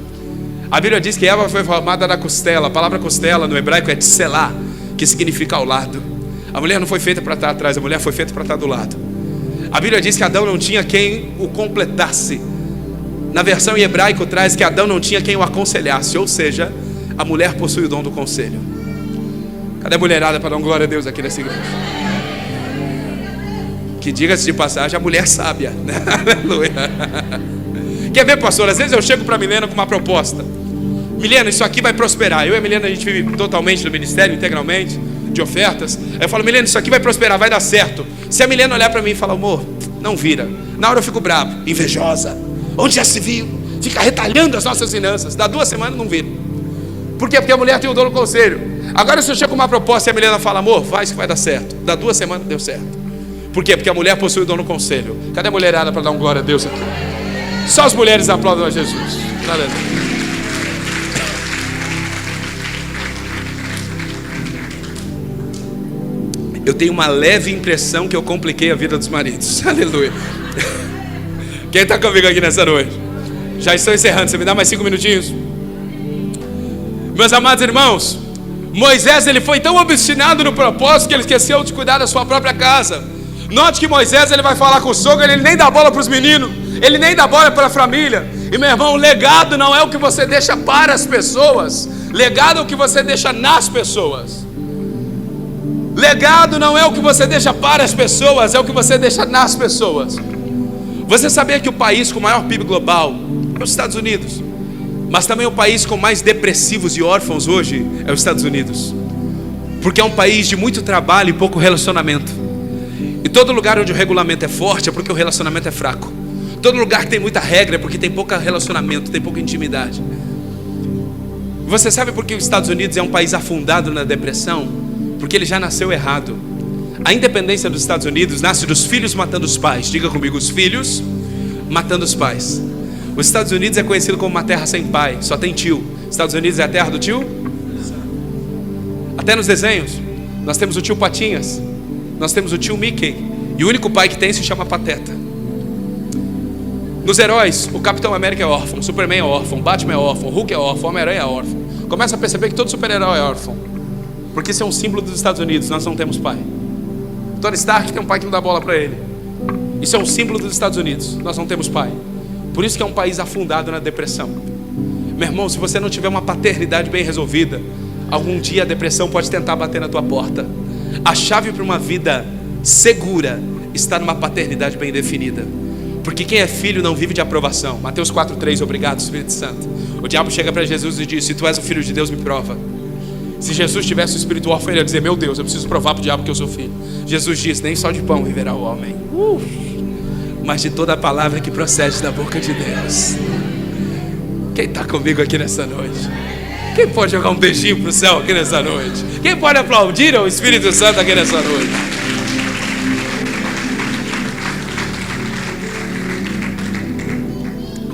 A Bíblia diz que Eva foi formada da costela. A palavra costela no hebraico é tselá, que significa ao lado. A mulher não foi feita para estar atrás, a mulher foi feita para estar do lado. A Bíblia diz que Adão não tinha quem o completasse. Na versão em hebraico traz que Adão não tinha quem o aconselhasse. Ou seja, a mulher possui o dom do conselho. Cadê a mulherada para dar glória a Deus aqui nessa igreja? Que diga-se de passagem, a mulher sábia, né? Aleluia. Quer ver, pastor? Às vezes eu chego para a Milena com uma proposta. Milena, isso aqui vai prosperar. Eu e a Milena, a gente vive totalmente no ministério, integralmente, de ofertas. Aí eu falo, Milena, isso aqui vai prosperar, vai dar certo. Se a Milena olhar para mim e falar, amor, não vira. Na hora eu fico bravo, invejosa. Onde já se viu? Fica retalhando as nossas finanças. Dá 2 semanas, não vira. Por quê? Porque a mulher tem o dom do conselho. Agora se eu chego com uma proposta e a Milena fala, amor, faz que vai dar certo. Dá 2 semanas, deu certo. Por quê? Porque a mulher possui o dom do conselho. Cadê a mulherada para dar um glória a Deus aqui? Só as mulheres aplaudam a Jesus. Aleluia. Eu tenho uma leve impressão que eu compliquei a vida dos maridos. Aleluia. Quem está comigo aqui nessa noite? Já estou encerrando, você me dá mais 5 minutinhos? Meus amados irmãos, Moisés, ele foi tão obstinado no propósito que ele esqueceu de cuidar da sua própria casa. Note que Moisés, ele vai falar com o sogro, ele nem dá bola para os meninos, ele nem dá bola para a família. E meu irmão, legado não é o que você deixa para as pessoas, legado é o que você deixa nas pessoas. Legado não é o que você deixa para as pessoas, é o que você deixa nas pessoas. Você sabia que o país com o maior PIB global é os Estados Unidos, mas também o país com mais depressivos e órfãos hoje é os Estados Unidos, porque é um país de muito trabalho e pouco relacionamento. E todo lugar onde o regulamento é forte é porque o relacionamento é fraco. Todo lugar que tem muita regra é porque tem pouco relacionamento, tem pouca intimidade. Você sabe por que os Estados Unidos é um país afundado na depressão? Porque ele já nasceu errado. A independência dos Estados Unidos nasce dos filhos matando os pais. Diga comigo, os filhos matando os pais. Os Estados Unidos é conhecido como uma terra sem pai, só tem tio. Estados Unidos é a terra do tio? Até nos desenhos nós temos o tio Patinhas, nós temos o tio Mickey, e o único pai que tem se chama Pateta. Nos heróis, o Capitão América é órfão, o Superman é órfão, Batman é órfão, o Hulk é órfão, o Homem-Aranha é órfão. Começa a perceber que todo super-herói é órfão, porque isso é um símbolo dos Estados Unidos. Nós não temos pai. Tony Stark tem um pai que não dá bola para ele. Isso é um símbolo dos Estados Unidos. Nós não temos pai. Por isso que é um país afundado na depressão. Meu irmão, se você não tiver uma paternidade bem resolvida, algum dia a depressão pode tentar bater na tua porta. A chave para uma vida segura está numa paternidade bem definida. Porque quem é filho não vive de aprovação. Mateus 4,3, obrigado Espírito Santo. O diabo chega para Jesus e diz, se tu és o filho de Deus, me prova. Se Jesus tivesse o espírito órfão, ele ia dizer, meu Deus, eu preciso provar para o diabo que eu sou filho. Jesus diz, nem só de pão viverá o homem, mas de toda a palavra que procede da boca de Deus. Quem está comigo aqui nessa noite? Quem pode jogar um beijinho para o céu aqui nessa noite? Quem pode aplaudir ao Espírito Santo aqui nessa noite?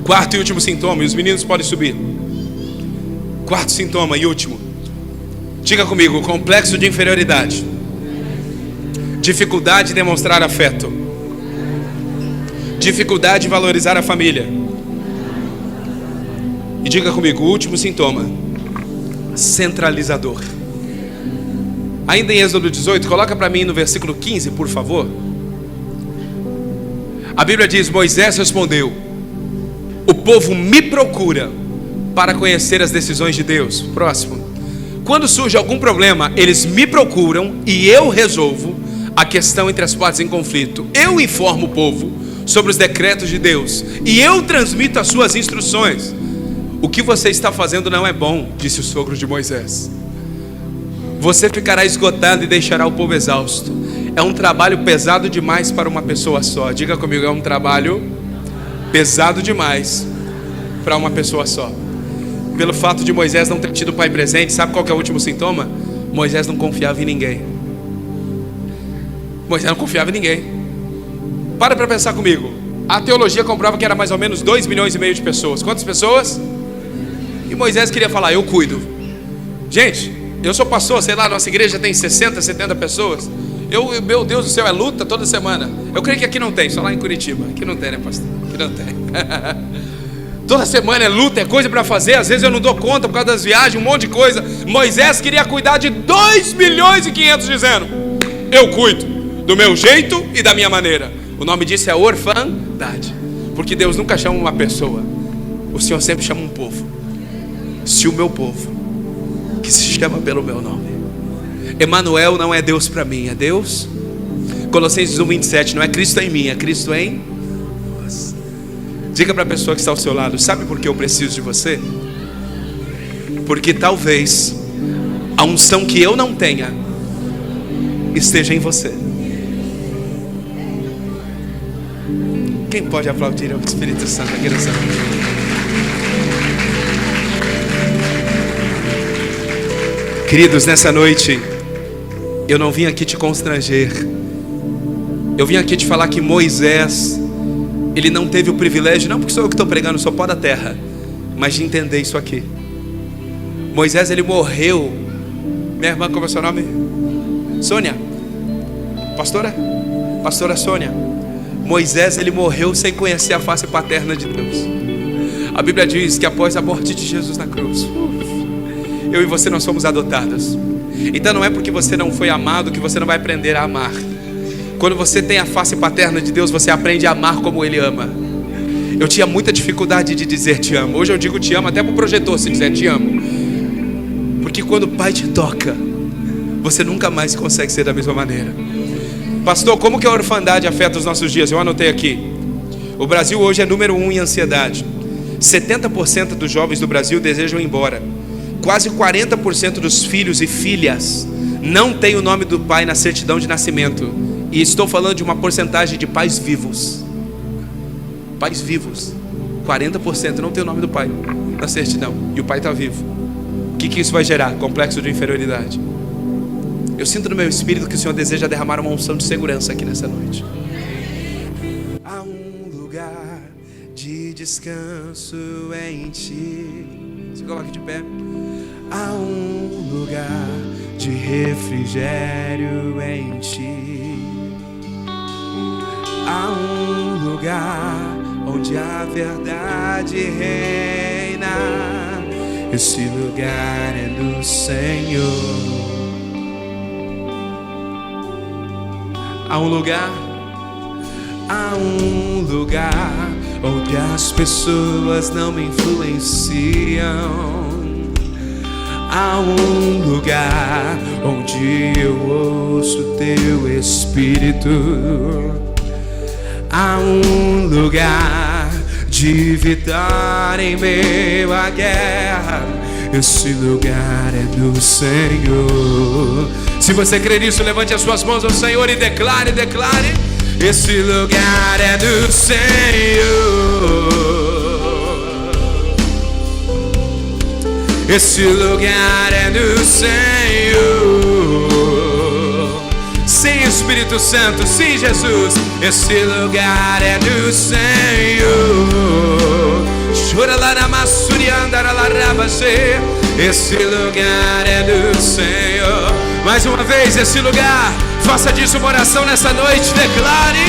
Quarto e último sintoma, e os meninos podem subir. Quarto sintoma e último. Diga comigo, complexo de inferioridade. Dificuldade de demonstrar afeto. Dificuldade de valorizar a família. E diga comigo, o último sintoma, centralizador. Ainda em Êxodo 18, coloca para mim no versículo 15, por favor. A Bíblia diz, Moisés respondeu, o povo me procura para conhecer as decisões de Deus. Próximo. Quando surge algum problema, eles me procuram e eu resolvo a questão entre as partes em conflito. Eu informo o povo sobre os decretos de Deus e eu transmito as suas instruções. O que você está fazendo não é bom, disse o sogro de Moisés. Você ficará esgotado e deixará o povo exausto. É um trabalho pesado demais para uma pessoa só. Diga comigo, é um trabalho pesado demais para uma pessoa só. Pelo fato de Moisés não ter tido pai presente, sabe qual que é o último sintoma? Moisés não confiava em ninguém. Moisés não confiava em ninguém. Para pensar comigo. A teologia comprova que era mais ou menos 2,5 milhões de pessoas. Quantas pessoas? E Moisés queria falar, eu cuido. Gente, eu sou pastor, sei lá, nossa igreja tem 60, 70 pessoas. Meu Deus do céu, é luta toda semana. Eu creio que aqui não tem, só lá em Curitiba. Aqui não tem, né, pastor? Aqui não tem. Toda semana é luta, é coisa para fazer. Às vezes eu não dou conta por causa das viagens, um monte de coisa. Moisés queria cuidar de 2,5 milhões, dizendo, eu cuido do meu jeito e da minha maneira. O nome disso é orfandade. Porque Deus nunca chama uma pessoa, o Senhor sempre chama um povo. Se o meu povo, que se chama pelo meu nome. Emanuel não é Deus para mim, é Deus. Colossenses 1:27, não é Cristo em mim, é Cristo em vós. Diga para a pessoa que está ao seu lado, sabe por que eu preciso de você? Porque talvez a unção que eu não tenha esteja em você. Quem pode aplaudir ao Espírito Santo aqui nessa noite? Queridos, nessa noite eu não vim aqui te constranger. Eu vim aqui te falar que Moisés, ele não teve o privilégio, não porque sou eu que estou pregando, sou pó da terra, mas de entender isso aqui. Moisés, ele morreu. Minha irmã, como é o seu nome? Sônia. Pastora Sônia. Moisés, ele morreu sem conhecer a face paterna de Deus. A Bíblia diz que após a morte de Jesus na cruz, eu e você, nós fomos adotados. Então não é porque você não foi amado que você não vai aprender a amar. Quando você tem a face paterna de Deus, você aprende a amar como Ele ama. Eu tinha muita dificuldade de dizer te amo. Hoje eu digo te amo até para o projetor se dizer te amo. Porque quando o Pai te toca, você nunca mais consegue ser da mesma maneira. Pastor, como que a orfandade afeta os nossos dias? Eu anotei aqui. O Brasil hoje é número 1 em ansiedade. 70% dos jovens do Brasil desejam ir embora. Quase 40% dos filhos e filhas não têm o nome do pai na certidão de nascimento. E estou falando de uma porcentagem de pais vivos. Pais vivos. 40% não tem o nome do pai na certidão. E o pai está vivo. O que isso vai gerar? Complexo de inferioridade. Eu sinto no meu espírito que o Senhor deseja derramar uma unção de segurança aqui nessa noite. Há um lugar de descanso em ti. Se coloque de pé. Há um lugar de refrigério em ti. Há um lugar onde a verdade reina. Esse lugar é do Senhor. Há um lugar onde as pessoas não me influenciam. Há um lugar onde eu ouço teu Espírito. Há um lugar de vitória em meio à guerra. Esse lugar é do Senhor. Se você crê nisso, levante as suas mãos ao Senhor e declare. Esse lugar é do Senhor. Esse lugar é do Senhor. Sim, Espírito Santo, sim, Jesus. Esse lugar é do Senhor. Chora lá na maçuria, andar lá na. Esse lugar é do Senhor. Mais uma vez, esse lugar. Faça disso uma oração nessa noite. Declare.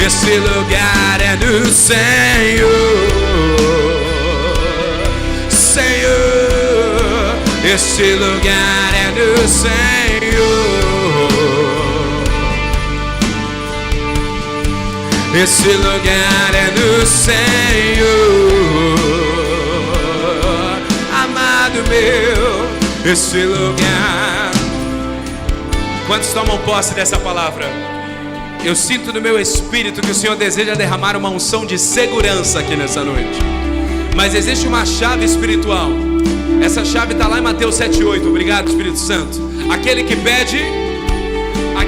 Esse lugar é do Senhor. Senhor. Esse lugar é do Senhor. Esse lugar é do Senhor. Amado meu, esse lugar. Quantos tomam posse dessa palavra? Eu sinto no meu espírito que o Senhor deseja derramar uma unção de segurança aqui nessa noite. Mas existe uma chave espiritual. Essa chave está lá em Mateus 7:8. Obrigado, Espírito Santo. Aquele que pede,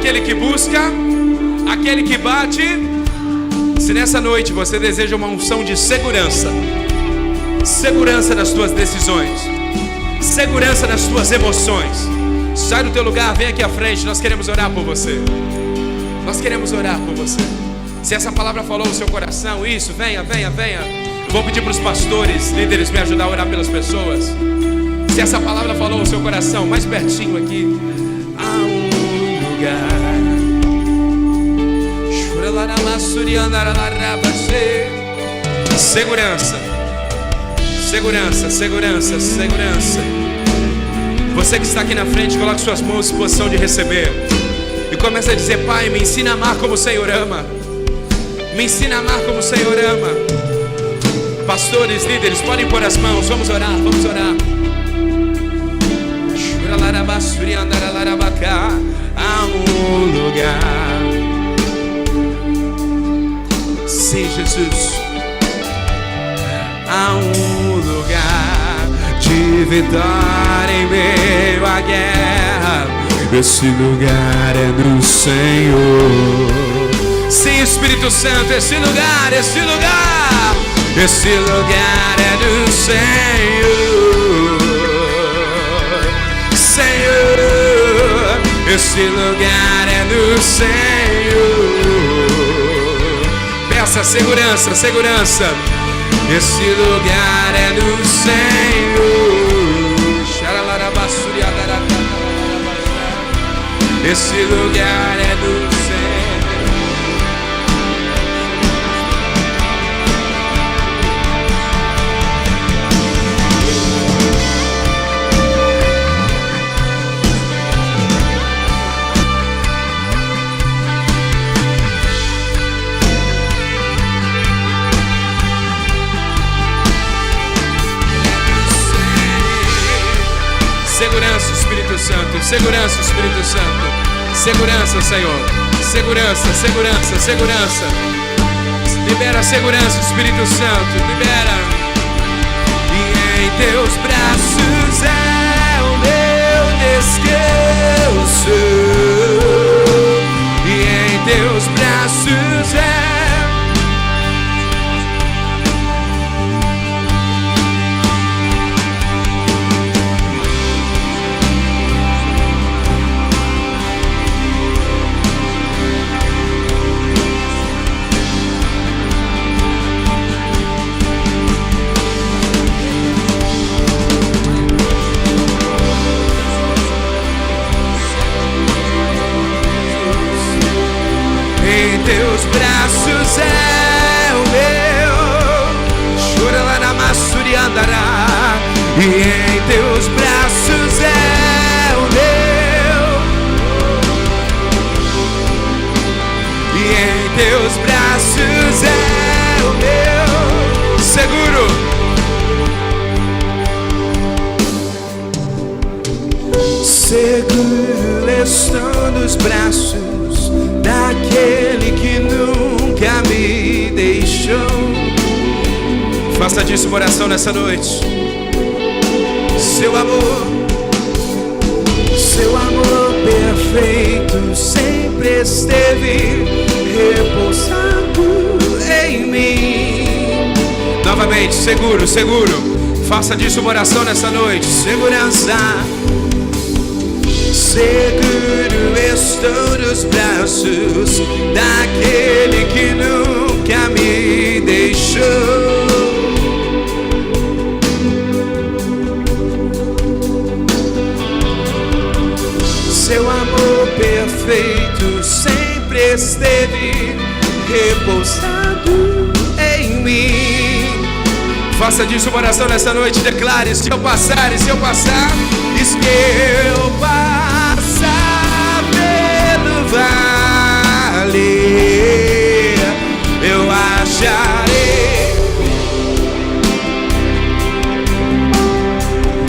aquele que busca, aquele que bate. Se nessa noite você deseja uma unção de segurança, segurança nas tuas decisões, segurança nas tuas emoções, sai do teu lugar, vem aqui à frente. Nós queremos orar por você. Nós queremos orar por você. Se essa palavra falou no seu coração, isso, venha, venha, venha. Vou pedir para os pastores, líderes, me ajudar a orar pelas pessoas. Se essa palavra falou no seu coração, mais pertinho aqui, há um lugar. Segurança, segurança, segurança, segurança. Você que está aqui na frente, coloque suas mãos em posição de receber e comece a dizer: Pai, me ensina a amar como o Senhor ama. Me ensina a amar como o Senhor ama. Pastores, líderes, podem pôr as mãos. Vamos orar, vamos orar. Há um lugar. Sim, Jesus. Há um lugar de vitória em meio à guerra. Esse lugar é do Senhor. Sim, Espírito Santo, esse lugar, esse lugar. Esse lugar é do Senhor. Senhor, esse lugar é do Senhor. Peça segurança, segurança. Esse lugar é do Senhor. Esse lugar é do Senhor. Segurança, Espírito Santo. Segurança, Espírito Santo. Segurança, Senhor. Segurança, segurança, segurança. Libera segurança, Espírito Santo. Libera. E em teus braços é o meu descanso. E em teus braços é. Teus braços é o meu. Chora lá na maçuri andará. E em teus braços é o meu. E em teus braços é o meu. Seguro. Seguro estou nos braços daquele que nunca me deixou. Faça disso uma oração nessa noite. Seu amor perfeito sempre esteve repousando em mim. Novamente, seguro, seguro. Faça disso uma oração nessa noite. Segurança. Seguro estou nos braços daquele que nunca me deixou. Seu amor perfeito sempre esteve repousado em mim. Faça disso uma oração nessa noite. Declare: se eu passar, e se eu passar, e se eu passar pelo vale, eu acharei.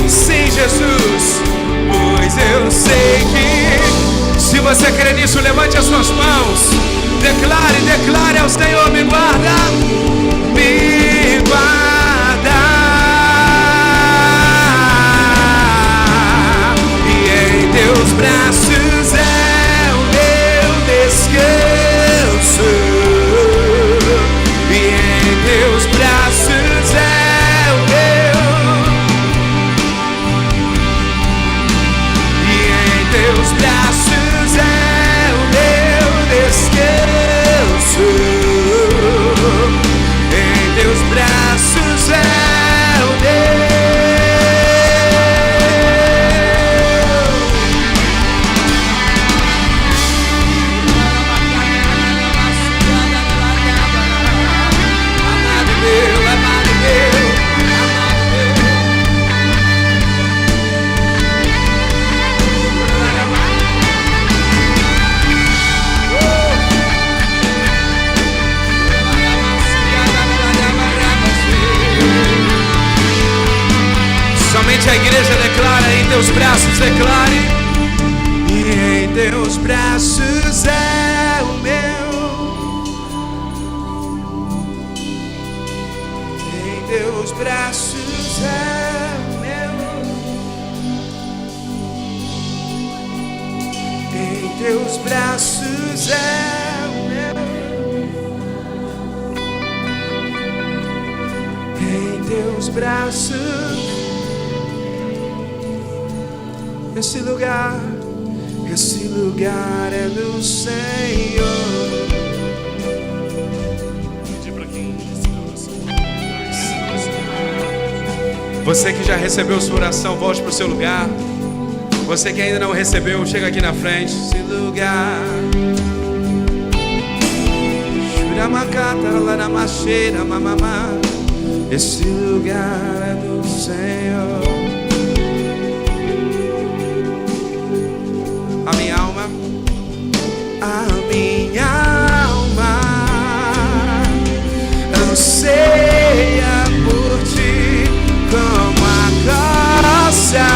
Sim, Jesus, pois eu sei que se você crê nisso, levante as suas mãos. Declare, declare ao Senhor: me guarda, me guarda. Teus braços é o meu. Em teus braços é o meu. Em teus braços é o meu. Em teus braços é o meu. Em teus braços. Esse lugar é do Senhor. Você que já recebeu sua oração, volte para o seu lugar. Você que ainda não recebeu, chega aqui na frente. Esse lugar. Esse lugar é do Senhor. A minha alma anseia por ti como a costa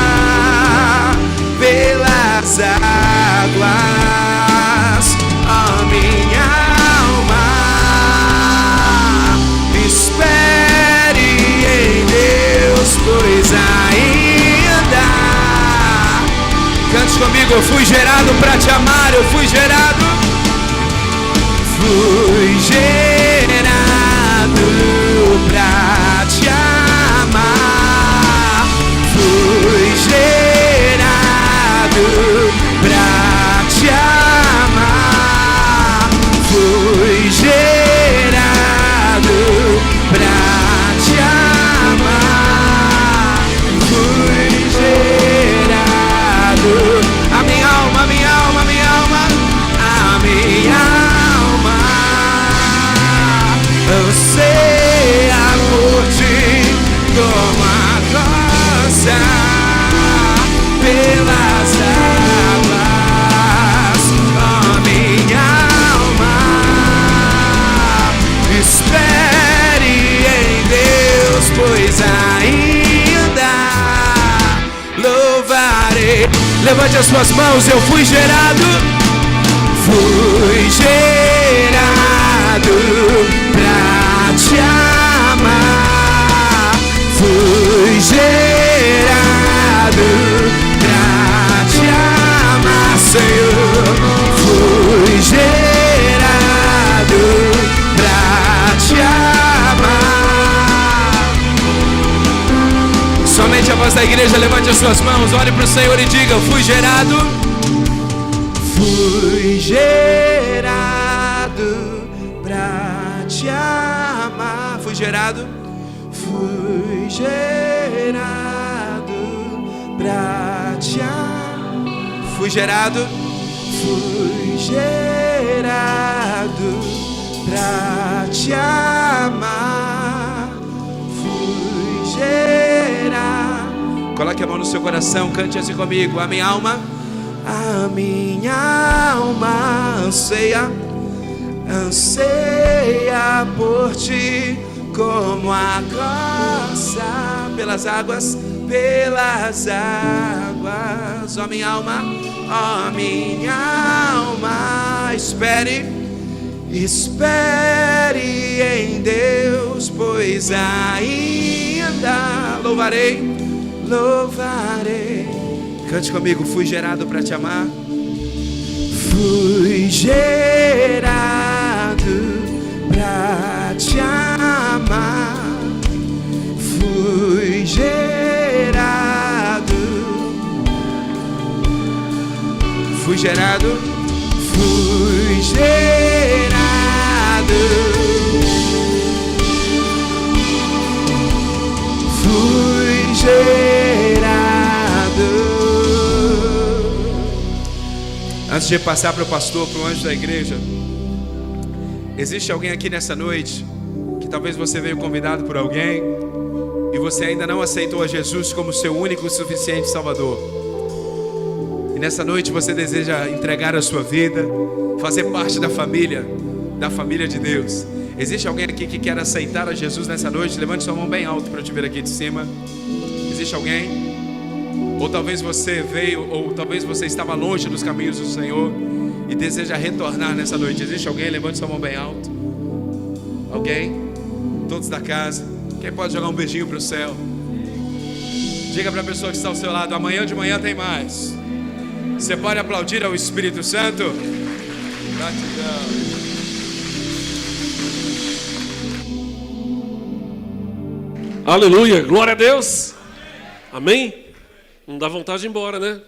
pelas águas. A minha alma espere em Deus, pois ainda. Cante comigo, eu fui gerado pra te amar, eu fui gerado. Fui gerado pra te amar. Fui gerado pra te amar. Fui gerado pra te amar. Fui gerado. A minha alma, a minha alma, a minha alma, a minha alma anseia por ti como a costa pelas águas. A minha alma espere em Deus, pois ainda louvarei. Levante as suas mãos, eu fui gerado. Fui gerado pra te amar. Fui gerado pra te amar, Senhor. Fui gerado pra te amar. Somente a voz da igreja, levante as suas mãos, olhe para o Senhor e diga: eu fui gerado. Fui gerado pra te amar. Fui gerado. Fui gerado pra te amar. Fui gerado. Fui gerado pra te amar. Fui gerado. Coloque a mão no seu coração, cante assim comigo. A minha alma anseia por ti como a costa pelas águas, pelas águas. Ó minha alma, espere em Deus, pois ainda louvarei. Cante comigo, fui gerado para te amar. Fui gerado pra te amar. Fui gerado. Fui gerado. Fui gerado. Fui gerado. Antes de passar para o pastor, para o anjo da igreja, existe alguém aqui nessa noite que talvez você veio convidado por alguém e você ainda não aceitou a Jesus como seu único e suficiente Salvador. E nessa noite você deseja entregar a sua vida, fazer parte da família de Deus. Existe alguém aqui que quer aceitar a Jesus nessa noite? Levante sua mão bem alto para eu te ver aqui de cima. Existe alguém? Ou talvez você veio, ou talvez você estava longe dos caminhos do Senhor e deseja retornar nessa noite. Existe alguém? Levante sua mão bem alto. Alguém? Todos da casa. Quem pode jogar um beijinho para o céu? Diga para a pessoa que está ao seu lado: amanhã de manhã tem mais. Você pode aplaudir ao Espírito Santo? Gratidão. Aleluia, glória a Deus. Amém? Não dá vontade de ir embora, né?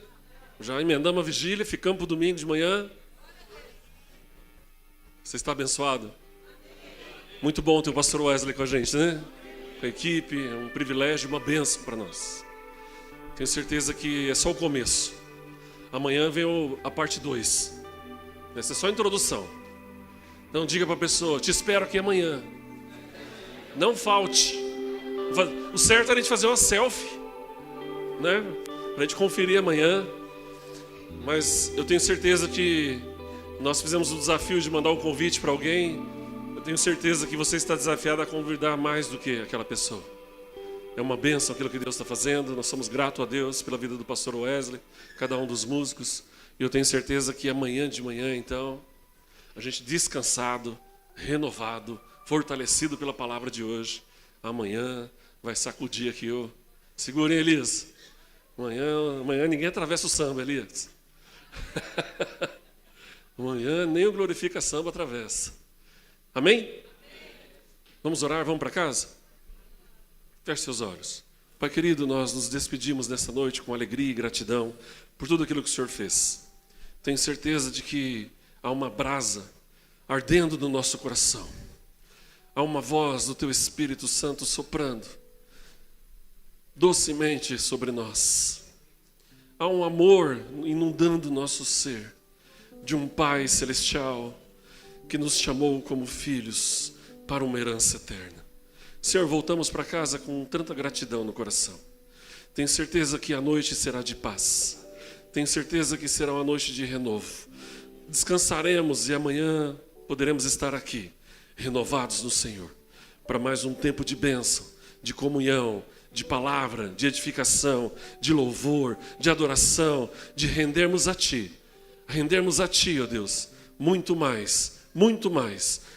Já emendamos a vigília, ficamos para o domingo de manhã. Você está abençoado? Muito bom ter o pastor Wesley com a gente, né? Com a equipe, é um privilégio, uma bênção para nós. Tenho certeza que é só o começo. Amanhã vem a parte 2. Essa é só a introdução. Então diga para a pessoa: te espero aqui amanhã. Não falte. O certo era a gente fazer uma selfie, né? Para a gente conferir amanhã. Mas eu tenho certeza que nós fizemos o desafio de mandar um convite para alguém. Eu tenho certeza que você está desafiado a convidar mais do que aquela pessoa. É uma bênção aquilo que Deus está fazendo. Nós somos gratos a Deus pela vida do pastor Wesley, cada um dos músicos. E eu tenho certeza que amanhã de manhã, então, a gente descansado, renovado, fortalecido pela palavra de hoje, amanhã vai sacudir aqui o... Segurem, Elias. Amanhã ninguém atravessa o samba, Elias. Amanhã nem o Glorifica Samba atravessa. Amém? Vamos orar, vamos para casa? Feche seus olhos. Pai querido, nós nos despedimos nessa noite com alegria e gratidão por tudo aquilo que o Senhor fez. Tenho certeza de que há uma brasa ardendo no nosso coração. Há uma voz do Teu Espírito Santo soprando docemente sobre nós. Há um amor inundando nosso ser, de um Pai Celestial que nos chamou como filhos para uma herança eterna. Senhor, voltamos para casa com tanta gratidão no coração. Tenho certeza que a noite será de paz. Tenho certeza que será uma noite de renovo. Descansaremos e amanhã poderemos estar aqui, renovados no Senhor, para mais um tempo de bênção, de comunhão, de palavra, de edificação, de louvor, de adoração, de rendermos a Ti, ó Deus, muito mais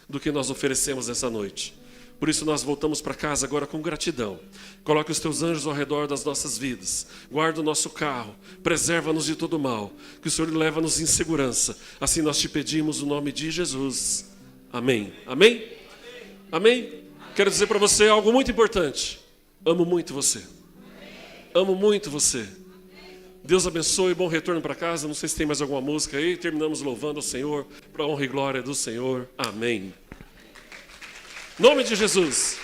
do que nós oferecemos essa noite. Por isso nós voltamos para casa agora com gratidão. Coloque os Teus anjos ao redor das nossas vidas. Guarda o nosso carro. Preserva-nos de todo mal. Que o Senhor leva-nos em segurança. Assim nós te pedimos no nome de Jesus. Amém. Amém? Amém? Quero dizer para você algo muito importante. Amo muito você. Amo muito você. Deus abençoe, bom retorno para casa. Não sei se tem mais alguma música aí. Terminamos louvando ao Senhor, para a honra e glória do Senhor. Amém. Em nome de Jesus.